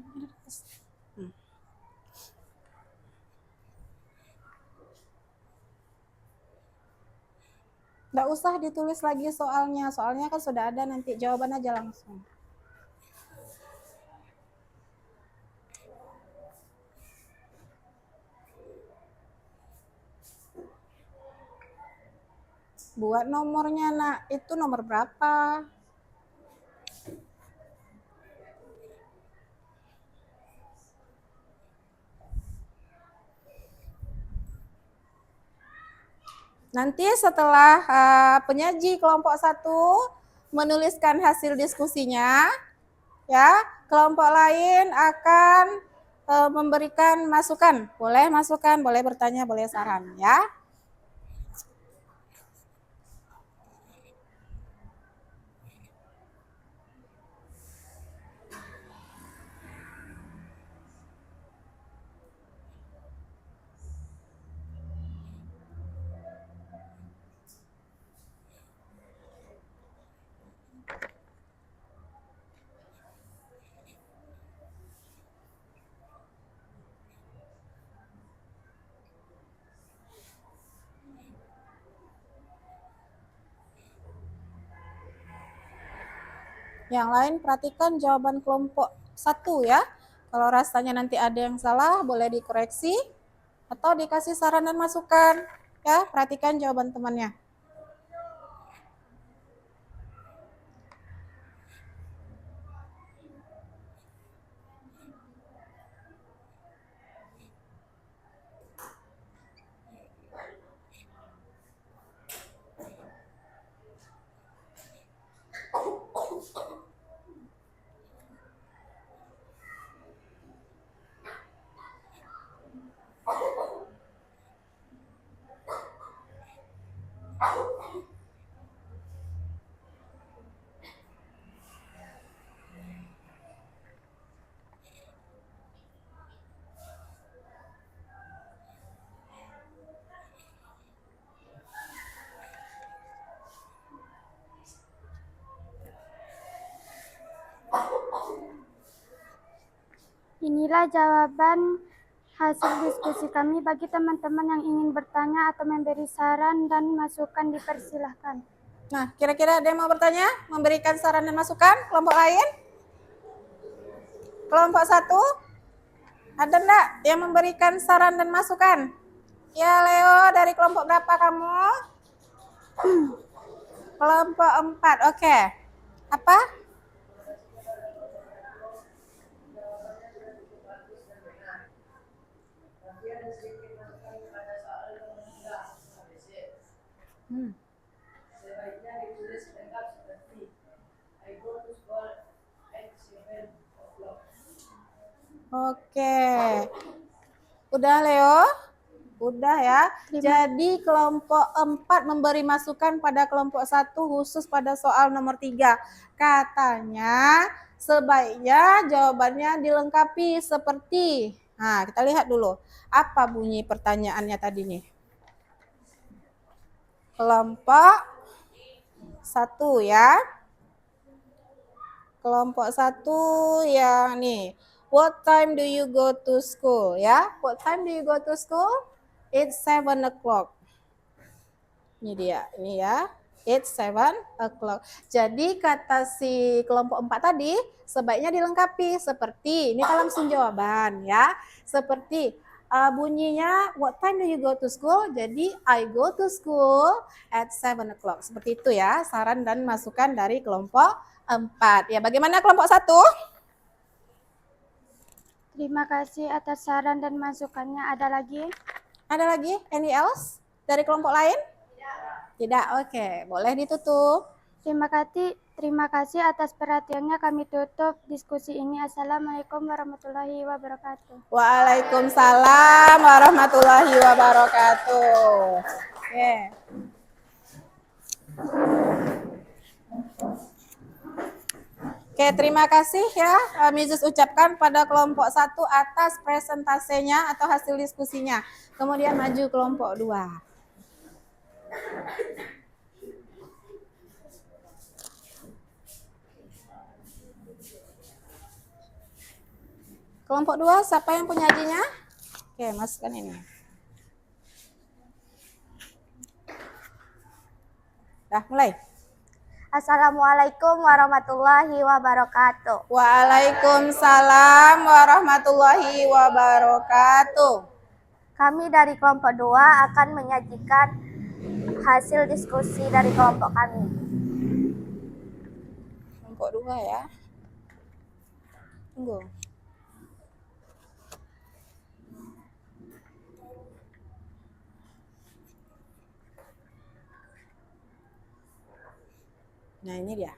[SPEAKER 1] Nggak usah ditulis lagi soalnya kan sudah ada, nanti jawaban aja langsung. Buat nomornya nak, itu nomor berapa? Nanti setelah penyaji kelompok 1 menuliskan hasil diskusinya, ya, kelompok lain akan memberikan masukan. Boleh masukan, boleh bertanya, boleh saran, ya. Yang lain perhatikan jawaban kelompok 1 ya. Kalau rasanya nanti ada yang salah, boleh dikoreksi atau dikasih saran dan masukan. Ya, perhatikan jawaban temannya.
[SPEAKER 3] Inilah jawaban hasil diskusi kami. Bagi teman-teman yang ingin bertanya atau memberi saran dan masukan, dipersilahkan.
[SPEAKER 1] Nah, kira-kira ada yang mau bertanya? Memberikan saran dan masukan? Kelompok lain? Kelompok 1? Ada enggak yang memberikan saran dan masukan? Ya, Leo, dari kelompok berapa kamu? Kelompok 4, oke. Apa?
[SPEAKER 2] Sebaiknya ditulis lengkap seperti I go to school at 7 o'clock.
[SPEAKER 1] Oke. Udah, Leo? Udah ya. Jadi kelompok 4 memberi masukan pada kelompok 1 khusus pada soal nomor 3. Katanya sebaiknya jawabannya dilengkapi seperti. Nah, kita lihat dulu. Apa bunyi pertanyaannya tadi nih? Kelompok 1 ya. Kelompok 1 yang nih. What time do you go to school? Ya, what time do you go to school? It's 7 o'clock. Ini dia, ini ya. It's 7 o'clock. Jadi kata si kelompok 4 tadi sebaiknya dilengkapi seperti, ini kan langsung jawaban ya. Seperti bunyinya what time do you go to school? Jadi I go to school at 7 o'clock. Seperti itu ya, saran dan masukan dari kelompok 4. Ya, bagaimana kelompok 1?
[SPEAKER 3] Terima kasih atas saran dan masukannya. Ada lagi?
[SPEAKER 1] Ada lagi? Any else? Dari kelompok lain? Tidak, oke. Boleh ditutup.
[SPEAKER 3] Terima kasih atas perhatiannya. Kami tutup diskusi ini. Assalamualaikum warahmatullahi wabarakatuh.
[SPEAKER 1] Waalaikumsalam warahmatullahi wabarakatuh. Oke. Oke, terima kasih ya Mizus ucapkan pada kelompok 1 atas presentasenya atau hasil diskusinya. Kemudian maju kelompok 2. Kelompok 2, siapa yang punya ajinya? Oke, masukkan ini. Dah, mulai.
[SPEAKER 3] Assalamualaikum warahmatullahi wabarakatuh.
[SPEAKER 1] Waalaikumsalam warahmatullahi wabarakatuh.
[SPEAKER 3] Kami dari kelompok 2 akan menyajikan hasil diskusi dari kelompok kami.
[SPEAKER 1] Kelompok 2 ya. Tunggu. Nah, ini dia.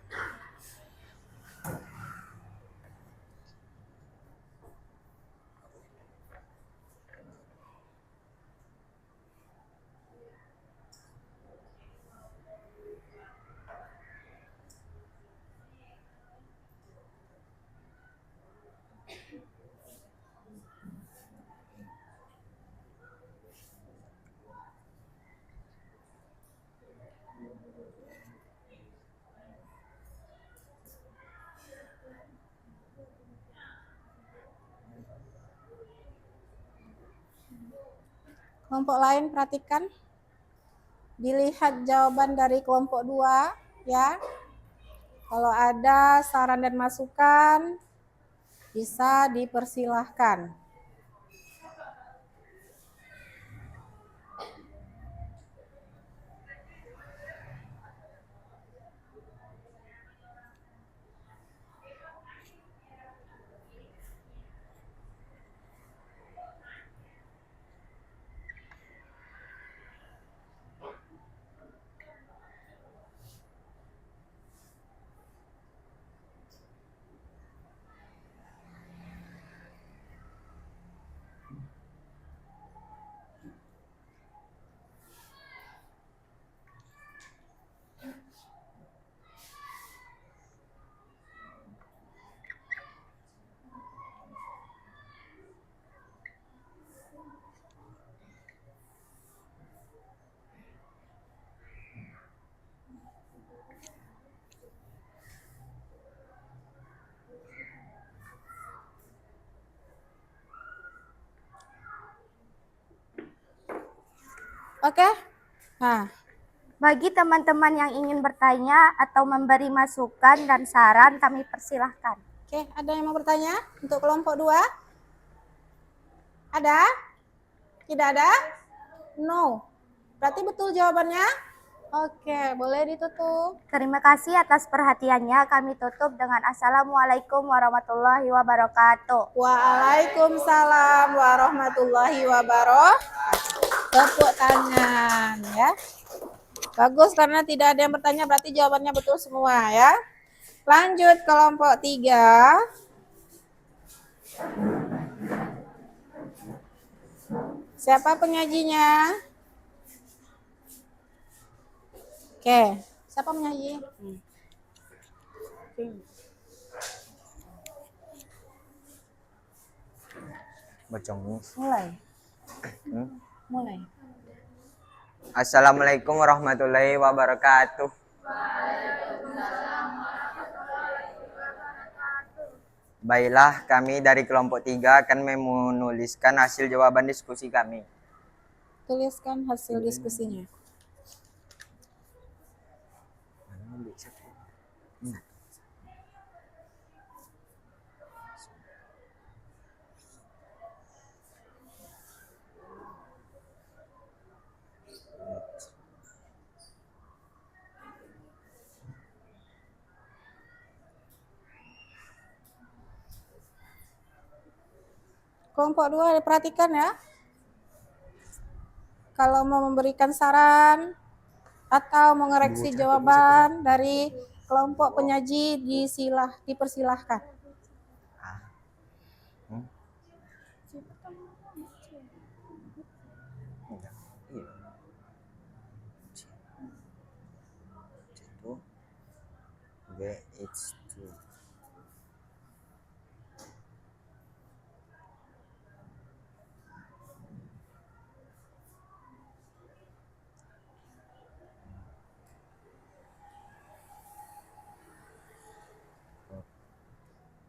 [SPEAKER 1] Kelompok lain perhatikan. Dilihat jawaban dari kelompok 2 ya. Kalau ada saran dan masukan, bisa dipersilahkan. Oke? Nah,
[SPEAKER 3] Bagi teman-teman yang ingin bertanya atau memberi masukan dan saran, kami persilahkan.
[SPEAKER 1] oke, ada yang mau bertanya untuk kelompok 2? Ada? Tidak ada? No. Berarti betul jawabannya? Oke, boleh ditutup.
[SPEAKER 3] Terima kasih atas perhatiannya. Kami tutup dengan Assalamualaikum warahmatullahi wabarakatuh.
[SPEAKER 1] Waalaikumsalam warahmatullahi wabarakatuh. Tepuk tangan ya. Bagus, karena tidak ada yang bertanya berarti jawabannya betul semua ya. Lanjut kelompok 3. Siapa penyajinya? Oke, siapa penyaji? Mulai. Mulai.
[SPEAKER 2] Assalamualaikum warahmatullahi wabarakatuh. Baiklah, kami dari kelompok 3 akan menuliskan hasil jawaban diskusi kami.
[SPEAKER 1] Tuliskan hasil diskusinya. Kelompok 2 diperhatikan ya. Kalau mau memberikan saran atau mengoreksi jawaban dari kelompok penyaji dipersilahkan.
[SPEAKER 2] It's true.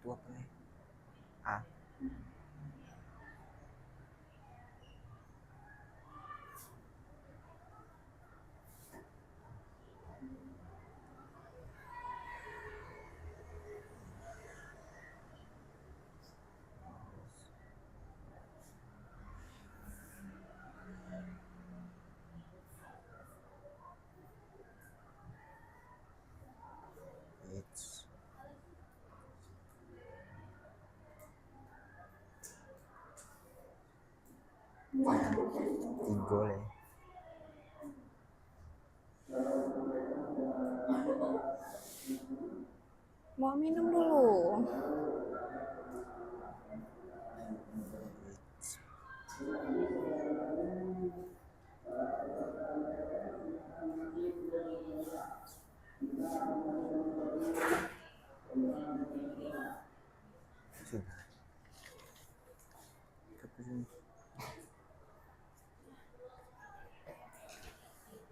[SPEAKER 2] Itu apa nih? A. It's Igole.
[SPEAKER 1] Mau minum dulu.
[SPEAKER 2] Sudah.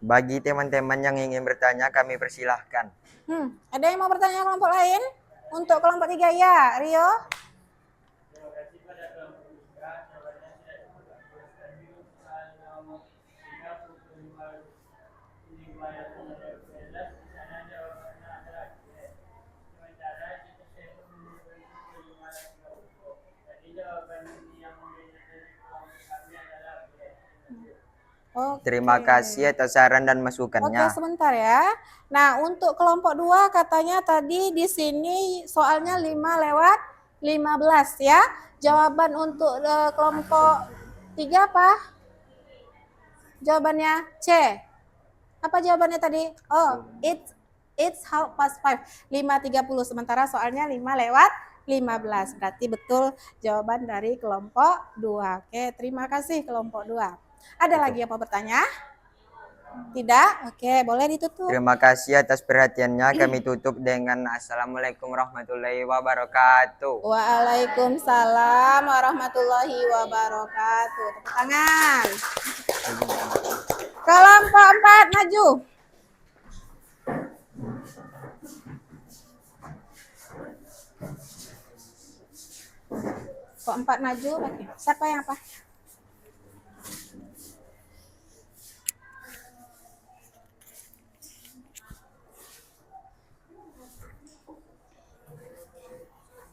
[SPEAKER 2] Bagi teman-teman yang ingin bertanya, kami persilahkan.
[SPEAKER 1] Ada yang mau bertanya kelompok lain? Untuk kelompok 3 ya, Rio?
[SPEAKER 2] Terima kasih atas saran dan
[SPEAKER 1] Oke,
[SPEAKER 2] masukannya.
[SPEAKER 1] sebentar ya. Nah, untuk kelompok 2 katanya tadi di sini soalnya 5/15 ya. Jawaban untuk kelompok 3 apa? Jawabannya C. Apa jawabannya tadi? Oh, it's 5:30. 5:30. Sementara soalnya 5/15. Berarti betul jawaban dari kelompok 2. Oke, terima kasih kelompok 2. Ada lagi yang mau bertanya? Tidak? Oke, boleh ditutup.
[SPEAKER 2] Terima kasih atas perhatiannya. Kami tutup dengan Assalamualaikum warahmatullahi wabarakatuh.
[SPEAKER 1] Waalaikumsalam warahmatullahi wabarakatuh. Tepuk tangan. Kelompok 4 maju. Kelompok 4 maju. Siapa yang apa?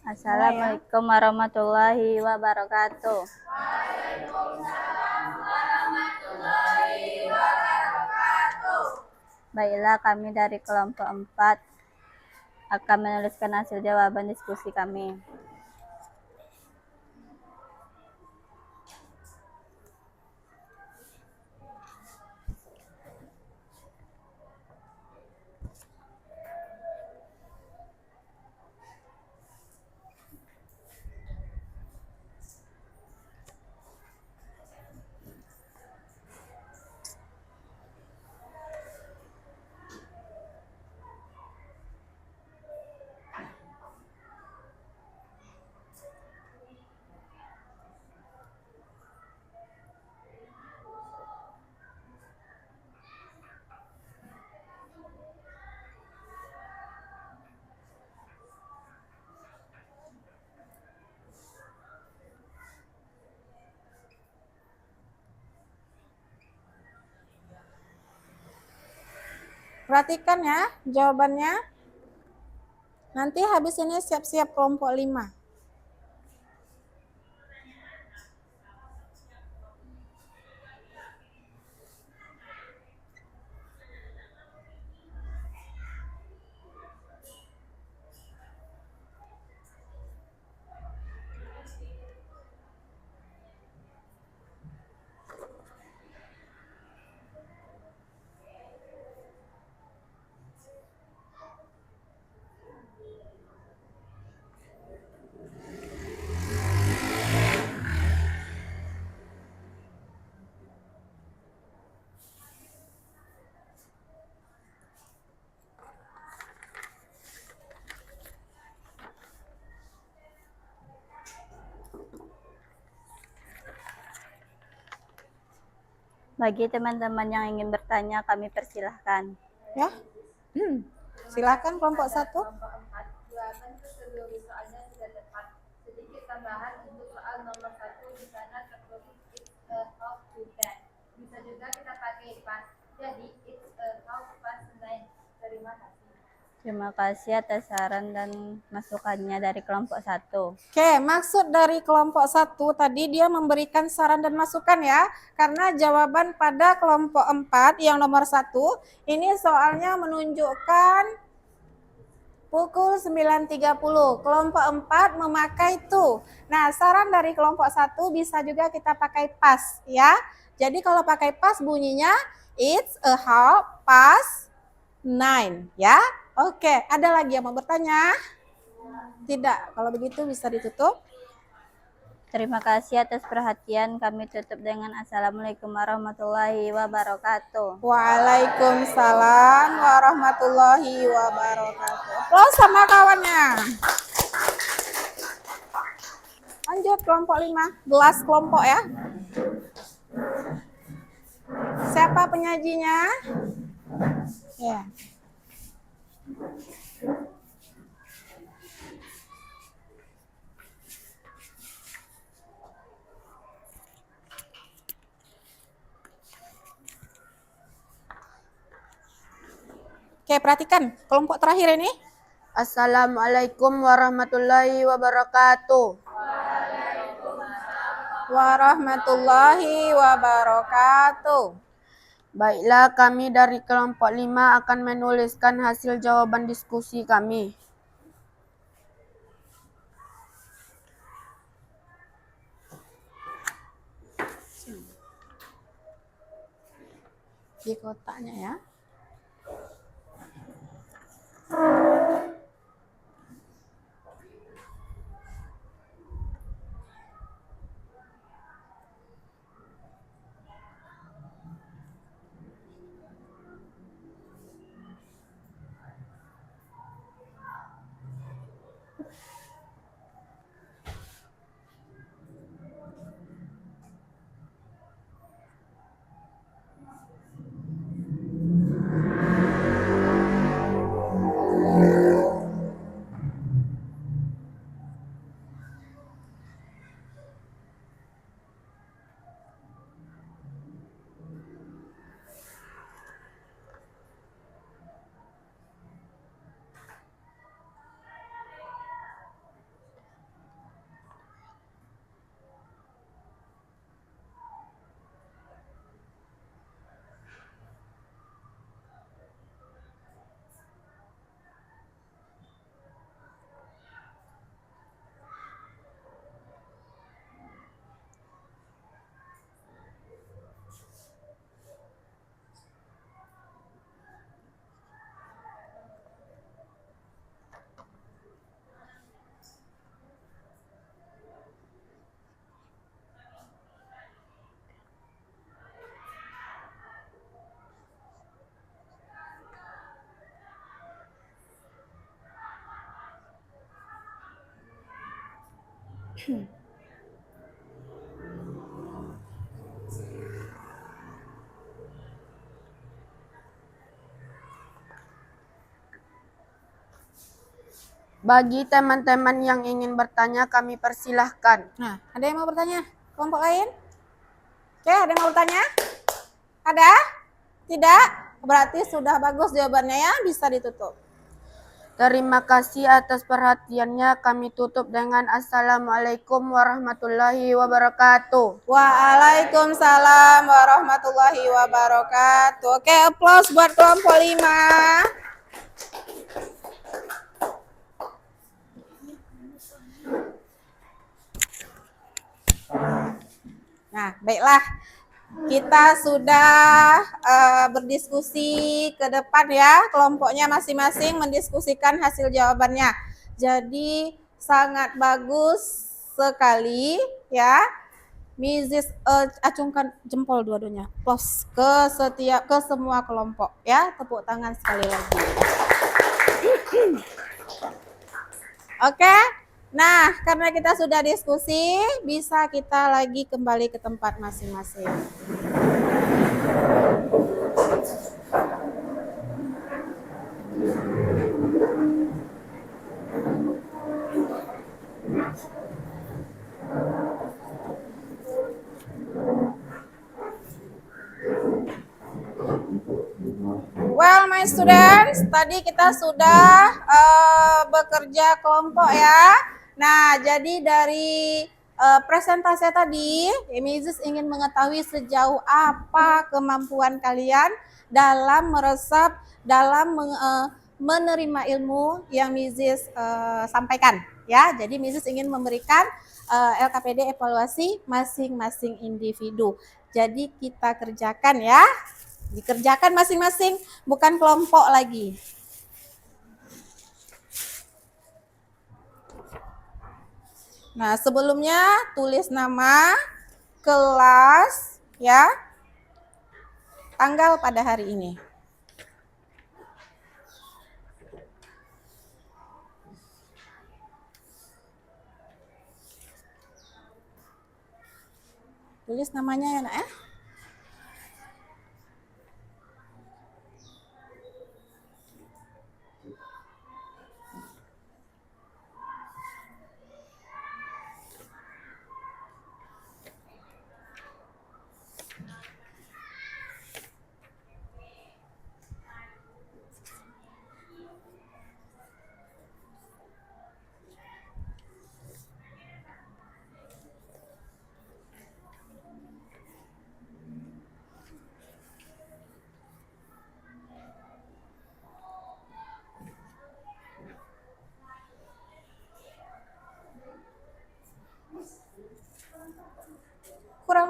[SPEAKER 3] Assalamualaikum warahmatullahi wabarakatuh. Baiklah, kami dari kelompok 4 akan menuliskan hasil jawaban diskusi kami.
[SPEAKER 1] Perhatikan ya jawabannya. Nanti habis ini siap-siap kelompok 5.
[SPEAKER 3] Bagi teman-teman yang ingin bertanya, kami persilahkan.
[SPEAKER 1] Ya. Silakan kelompok 1.
[SPEAKER 4] Jawaban ke seluruh soalnya sudah tepat. Sedikit tambahan untuk soal nomor 1 di sana tertulis it's a half to 10. Bisa juga kita pakai pas. Jadi it's a half past 9. Terima kasih.
[SPEAKER 3] Terima kasih atas saran dan masukannya dari kelompok 1.
[SPEAKER 1] Oke, maksud dari kelompok 1 tadi dia memberikan saran dan masukan ya. Karena jawaban pada kelompok 4 yang nomor 1 ini soalnya menunjukkan pukul 9.30. Kelompok 4 memakai to. Nah, saran dari kelompok 1 bisa juga kita pakai pas ya. Jadi kalau pakai pas bunyinya it's a half past 9 ya. Oke, ada lagi yang mau bertanya? Tidak, kalau begitu bisa ditutup.
[SPEAKER 3] Terima kasih atas perhatian. Kami tutup dengan Assalamualaikum warahmatullahi wabarakatuh.
[SPEAKER 1] Waalaikumsalam warahmatullahi wabarakatuh. Aplaus sama kawannya. Lanjut kelompok 5, gelas kelompok ya. Siapa penyajinya? Ya. Oke, perhatikan kelompok terakhir ini.
[SPEAKER 4] Assalamualaikum warahmatullahi wabarakatuh.
[SPEAKER 1] Warahmatullahi wabarakatuh.
[SPEAKER 3] Baiklah, kami dari kelompok 5 akan menuliskan hasil jawaban diskusi kami.
[SPEAKER 1] Di kotaknya ya.
[SPEAKER 3] Bagi teman-teman yang ingin bertanya, kami persilahkan.
[SPEAKER 1] Nah, ada yang mau bertanya? Kelompok lain? Oke, ada yang mau bertanya? Ada? Tidak? Berarti sudah bagus jawabannya ya, bisa ditutup.
[SPEAKER 3] Terima kasih atas perhatiannya. Kami tutup dengan Assalamualaikum warahmatullahi wabarakatuh.
[SPEAKER 1] Waalaikumsalam warahmatullahi wabarakatuh. Oke, applause buat kelompok 5. Nah, baiklah. Kita sudah berdiskusi ke depan ya, kelompoknya masing-masing mendiskusikan hasil jawabannya. Jadi sangat bagus sekali ya. Mrs. Acungkan jempol dua-duanya. Plus ke semua kelompok ya. Tepuk tangan sekali lagi. Oke. Nah, karena kita sudah diskusi, bisa kita lagi kembali ke tempat masing-masing. Well, my students, tadi kita sudah bekerja kelompok ya. Nah, jadi dari presentasi tadi, Mrs. ingin mengetahui sejauh apa kemampuan kalian dalam meresap, dalam menerima ilmu yang Mrs. sampaikan. Ya, jadi Mrs. ingin memberikan LKPD evaluasi masing-masing individu. Jadi kita kerjakan ya. Dikerjakan masing-masing, bukan kelompok lagi. Nah, sebelumnya tulis nama, kelas, ya, tanggal pada hari ini. Tulis namanya ya, nak ya.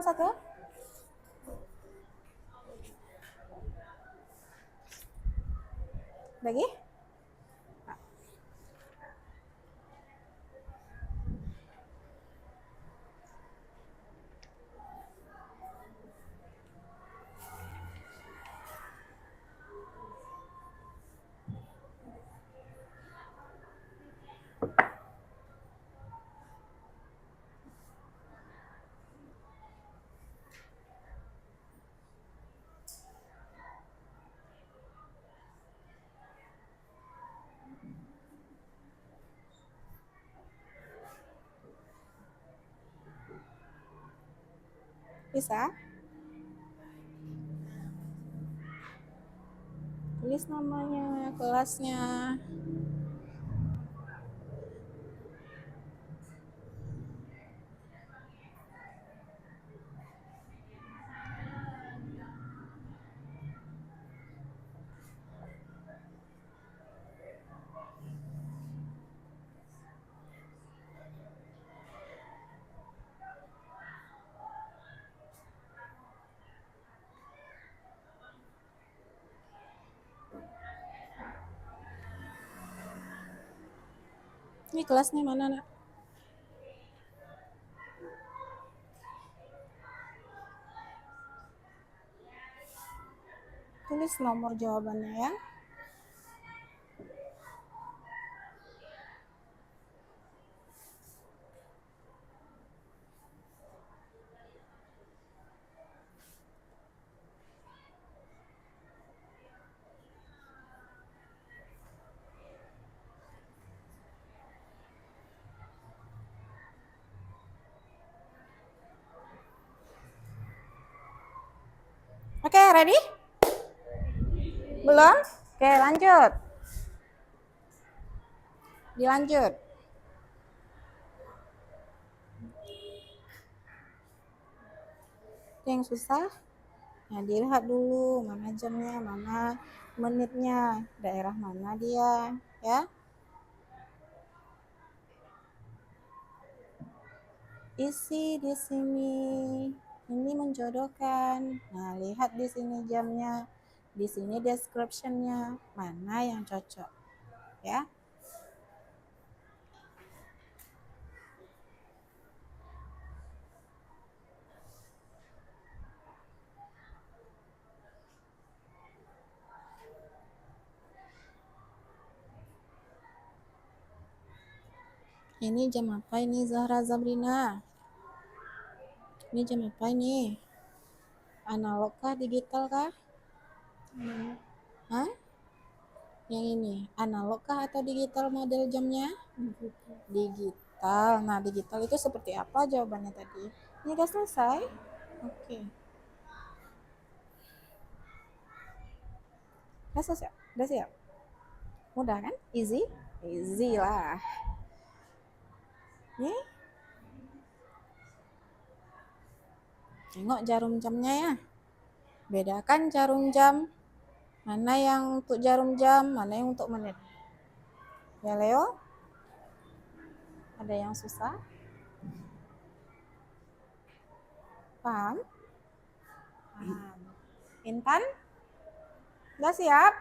[SPEAKER 1] satu. Lagi? Bisa? Tulis namanya, kelasnya. Ini kelasnya mana, Nak? Tulis nomor jawabannya ya. Oke, ready? Belum? Oke, lanjut. Dilanjut. Yang susah, ya dilihat dulu mana jamnya, mana menitnya, daerah mana dia, ya. Isi di sini. Ini menjodohkan. Nah, lihat di sini jamnya, di sini description-nya, mana yang cocok, ya. Ini jam apa ini, Zahra Zabrina? Ini jam apa ini? Analog kah, digital kah? Hah? Yang ini, analog kah atau digital model jamnya? Digital. Nah, digital itu seperti apa jawabannya tadi? Ini udah selesai? Oke. Udah selesai? Udah siap? Mudah kan? Easy? Easy lah. Nih. Tengok jarum jamnya ya. Bedakan jarum jam. Mana yang untuk jarum jam, mana yang untuk menit. Ya, Leo? Ada yang susah? Paham? Paham. Intan? Udah siap?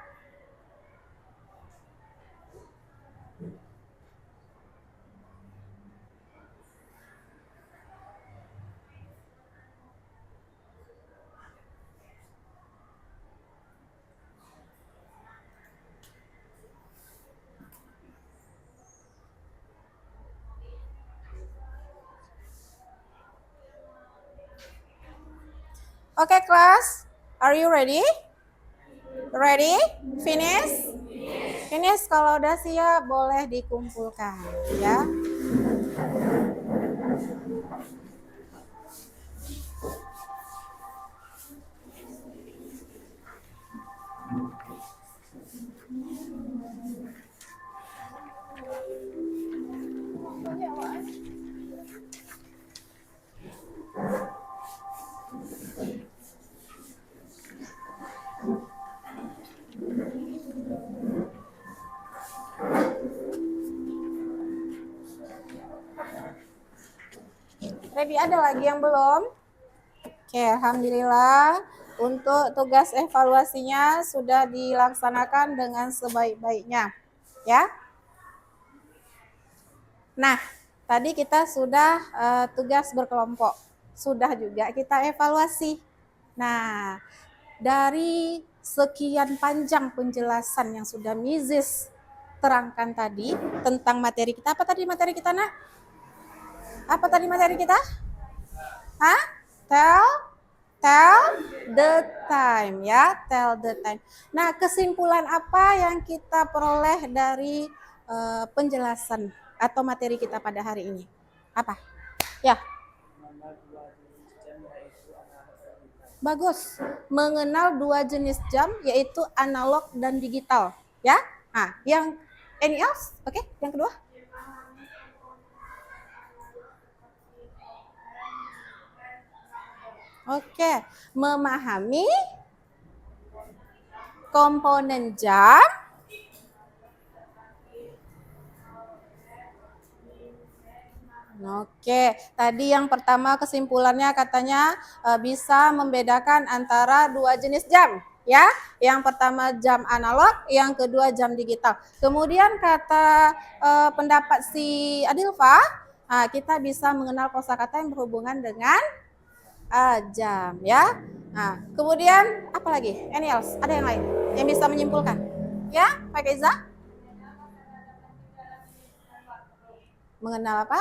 [SPEAKER 1] Oke, kelas. Are you ready? Ready? Finish? Finish. Kalau udah siap, boleh dikumpulkan, ya. Ready? Ada lagi yang belum? Oke, alhamdulillah untuk tugas evaluasinya sudah dilaksanakan dengan sebaik-baiknya, ya. Nah, tadi kita sudah tugas berkelompok, sudah juga kita evaluasi. Nah, dari sekian panjang penjelasan yang sudah Mrs. terangkan tadi tentang materi kita, apa tadi materi kita, Nak? Apa tadi materi kita? Hah? Tell the time, ya, tell the time. Nah, kesimpulan apa yang kita peroleh dari penjelasan atau materi kita pada hari ini? Apa? Ya. Bagus. Mengenal dua jenis jam, yaitu analog dan digital, ya. Nah, yang any else? Oke, yang kedua? Oke, memahami komponen jam. Oke, tadi yang pertama kesimpulannya katanya bisa membedakan antara dua jenis jam, ya. Yang pertama jam analog, yang kedua jam digital. Kemudian kata pendapat si Adilfa, kita bisa mengenal kosakata yang berhubungan dengan jam, ya. Nah, kemudian apa lagi? Any else? Ada yang lain yang bisa menyimpulkan? Ya, Pak Keiza? Mengenal apa?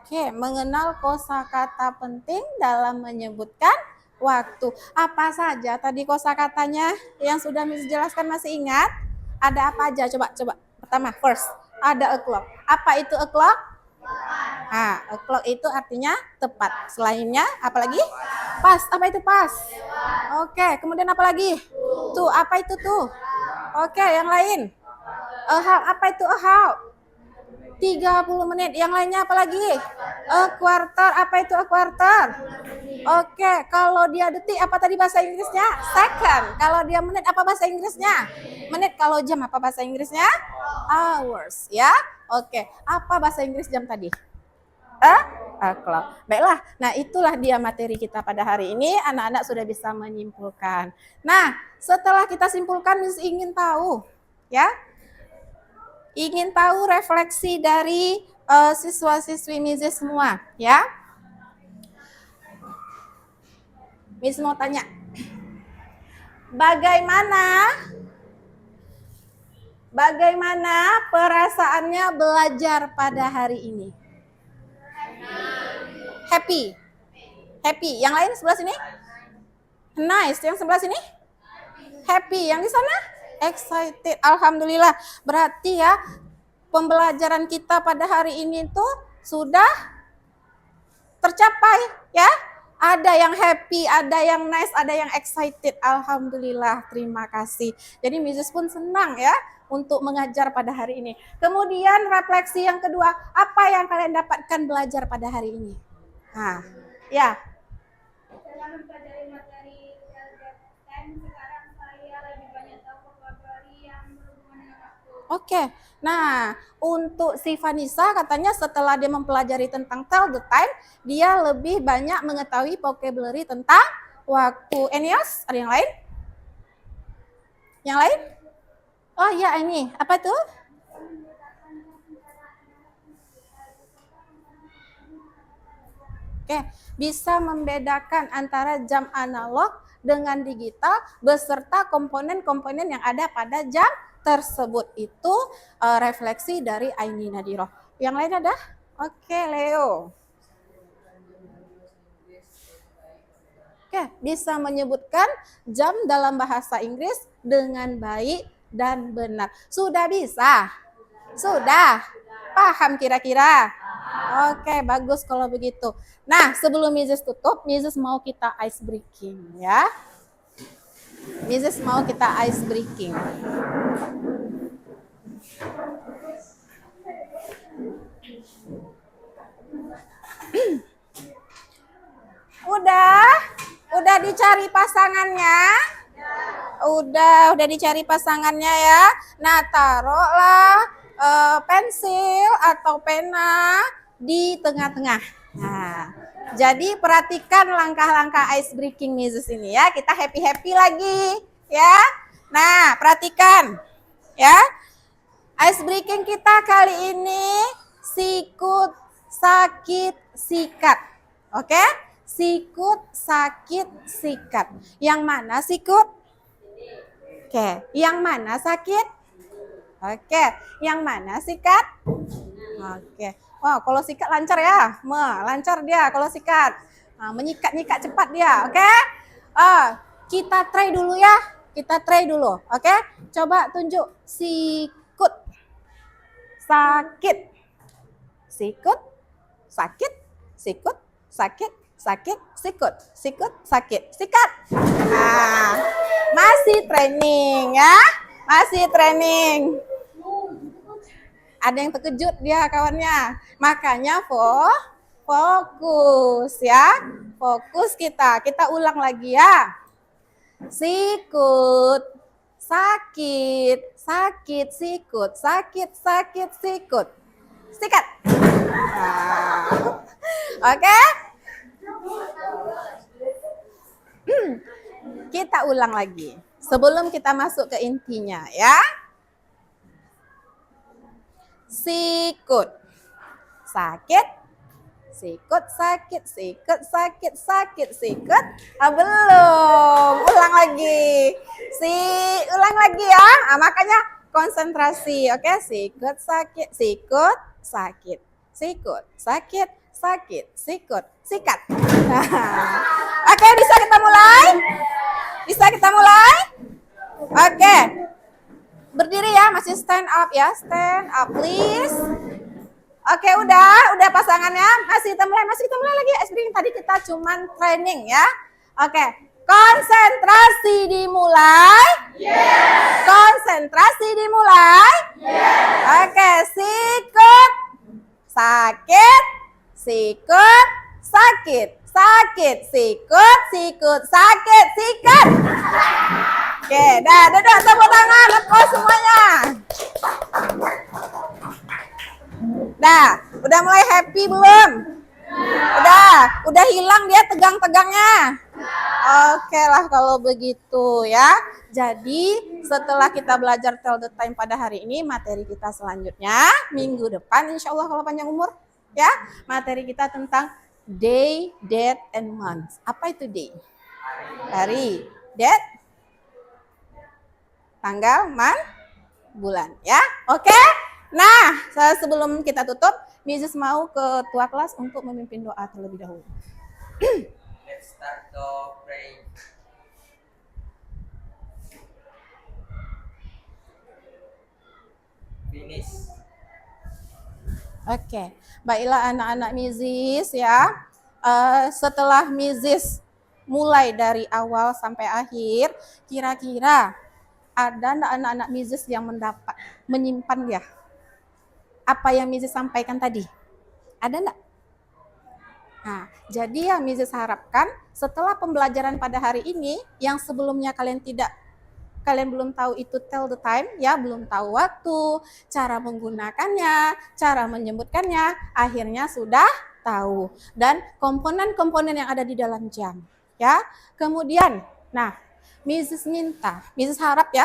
[SPEAKER 1] Oke, mengenal kosakata penting dalam menyebutkan waktu. Apa saja tadi kosakatanya yang sudah Miss jelaskan, masih ingat? Ada apa aja? Coba. Pertama, first, ada o'clock. Apa itu o'clock? Nah, o'clock itu artinya tepat. Selainnya, apa lagi? Pas. Apa itu pas? Oke, kemudian apa lagi? Tuh, apa itu tuh? Oke, yang lain? A half. Apa itu a half? 30 menit. Yang lainnya apa lagi? A quarter. Apa itu a quarter? Oke, kalau dia detik, apa tadi bahasa Inggrisnya? Second. Kalau dia menit, apa bahasa Inggrisnya? Menit. Kalau jam, apa bahasa Inggrisnya? Hours, ya. Oke, apa bahasa Inggris jam tadi? O'clock. Baiklah, nah itulah dia materi kita pada hari ini. Anak-anak sudah bisa menyimpulkan. Nah, setelah kita simpulkan, Miss ingin tahu, ya, ingin tahu refleksi dari siswa-siswi Miss semua, ya. Miss mau tanya, bagaimana perasaannya belajar pada hari ini? Happy. Yang lain sebelah sini? Nice. Yang sebelah sini? Happy. Yang di sana? Excited. Alhamdulillah. Berarti ya pembelajaran kita pada hari ini tuh sudah tercapai, ya. Ada yang happy, ada yang nice, ada yang excited. Alhamdulillah, terima kasih. Jadi Mrs. pun senang ya untuk mengajar pada hari ini. Kemudian refleksi yang kedua, apa yang kalian dapatkan belajar pada hari ini? Nah, ya.
[SPEAKER 4] Dalam mempelajari materi LDM, sekarang saya lebih banyak tahu vocabulary yang berhubungan dengan waktu.
[SPEAKER 1] Oke, nah untuk si Vanessa katanya setelah dia mempelajari tentang tell the time, dia lebih banyak mengetahui vocabulary tentang waktu. Enios, ada yang lain? Yang lain? Oh iya, ini apa tuh? Oke, bisa membedakan antara jam analog dengan digital beserta komponen-komponen yang ada pada jam tersebut. Itu refleksi dari Aini Nadiroh. Yang lain ada? Oke, Leo. Oke, bisa menyebutkan jam dalam bahasa Inggris dengan baik dan benar. Sudah bisa? Sudah? Paham kira-kira? Oke, bagus kalau begitu. Nah, sebelum Mrs. tutup, Mrs. mau kita ice breaking ya. Mrs. mau kita ice breaking. Udah dicari pasangannya? Udah dicari pasangannya ya. Nah, taruhlah pensil atau pena di tengah-tengah Nah, jadi perhatikan langkah-langkah ice breaking Mrs. ini ya. Kita happy-happy lagi ya. Nah, perhatikan ya. Ice breaking kita kali ini sikut, sakit, sikat. Oke? Sikut, sakit, sikat. Yang mana sikut? Oke. Yang mana sakit? Oke. Yang mana sikat? Oke. Wow, kalau sikat lancar ya. Lancar dia kalau sikat. Nah, menyikat-nyikat cepat dia. Oke? Kita try dulu ya. Kita try dulu. Oke? Coba tunjuk sikut. Sakit. Sikut. Sakit. Sikut. Sakit. Sakit. Sikut. Sikut. Sakit. Sikat. Nah, masih training ya. Masih training. Ada yang terkejut dia kawannya. Makanya fokus ya. Fokus kita. Kita ulang lagi ya. Sikut, sakit, sakit, sikut, sakit, sakit, sikut. Sikat. Nah. Oke? Kita ulang lagi. Sebelum kita masuk ke intinya ya. Sikut, sakit, sikut, sakit, sikut, sakit, sakit, sikut. Belum, ulang lagi. Ulang lagi ya. Makanya konsentrasi, oke? Sikut, sakit, sikut, sakit, sikut, sakit, sakit, sikut, sikat. Oke, bisa kita mulai? Bisa kita mulai? Oke. Berdiri ya, masih stand up ya. Stand up please. Oke, udah pasangannya. Masih kita mulai lagi. Tadi kita cuman training ya. Oke, konsentrasi dimulai. Yes. Konsentrasi dimulai. Yes. Oke, sikut, sakit, sikut, sakit, sakit, sikut, sikut, sakit, sikat. Oke, dah duduk tepuk tangan, lepas semuanya. Dah, udah mulai happy belum? Udah hilang dia tegang-tegangnya. Oke lah kalau begitu ya. Jadi setelah kita belajar tell the time pada hari ini, materi kita selanjutnya minggu depan insya Allah kalau panjang umur ya. Materi kita tentang day, date, and month. Apa itu day? Hari. Date? Tanggal, bulan ya. Oke? Nah, sebelum kita tutup, Mrs. mau ketua kelas untuk memimpin doa terlebih dahulu.
[SPEAKER 2] Let's start to pray. Finish.
[SPEAKER 1] Oke, baiklah anak-anak Mrs. ya. Setelah Mrs. mulai dari awal sampai akhir, kira-kira ada anak-anak Mrs. yang menyimpan ya apa yang Mrs. sampaikan tadi? Ada enggak? Nah, jadi yang Mrs. harapkan setelah pembelajaran pada hari ini yang sebelumnya kalian belum tahu itu tell the time ya, belum tahu waktu, cara menggunakannya, cara menyebutkannya, akhirnya sudah tahu dan komponen-komponen yang ada di dalam jam ya. Kemudian, nah, Mrs. harap ya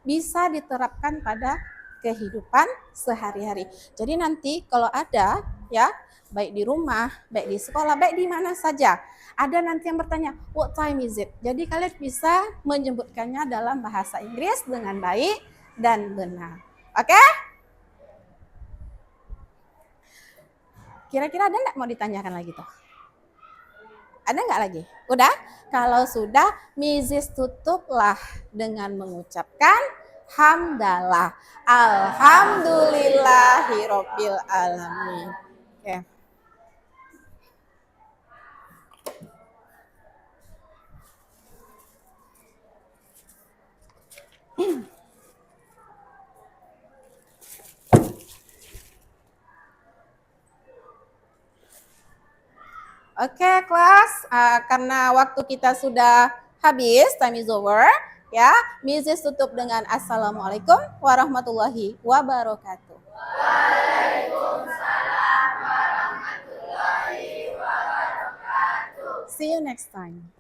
[SPEAKER 1] bisa diterapkan pada kehidupan sehari-hari. Jadi nanti kalau ada ya, baik di rumah, baik di sekolah, baik di mana saja, ada nanti yang bertanya, what time is it? Jadi kalian bisa menyebutkannya dalam bahasa Inggris dengan baik dan benar. Oke? Kira-kira ada nggak mau ditanyakan lagi tuh? Ada nggak lagi? Udah? Kalau sudah, Mrs. tutuplah dengan mengucapkan hamdalah. Alhamdulillahirabbil alamin. Oke. Oke, kelas, karena waktu kita sudah habis, time is over, ya. Mrs. tutup dengan Assalamualaikum warahmatullahi wabarakatuh. Waalaikumsalam warahmatullahi you next time.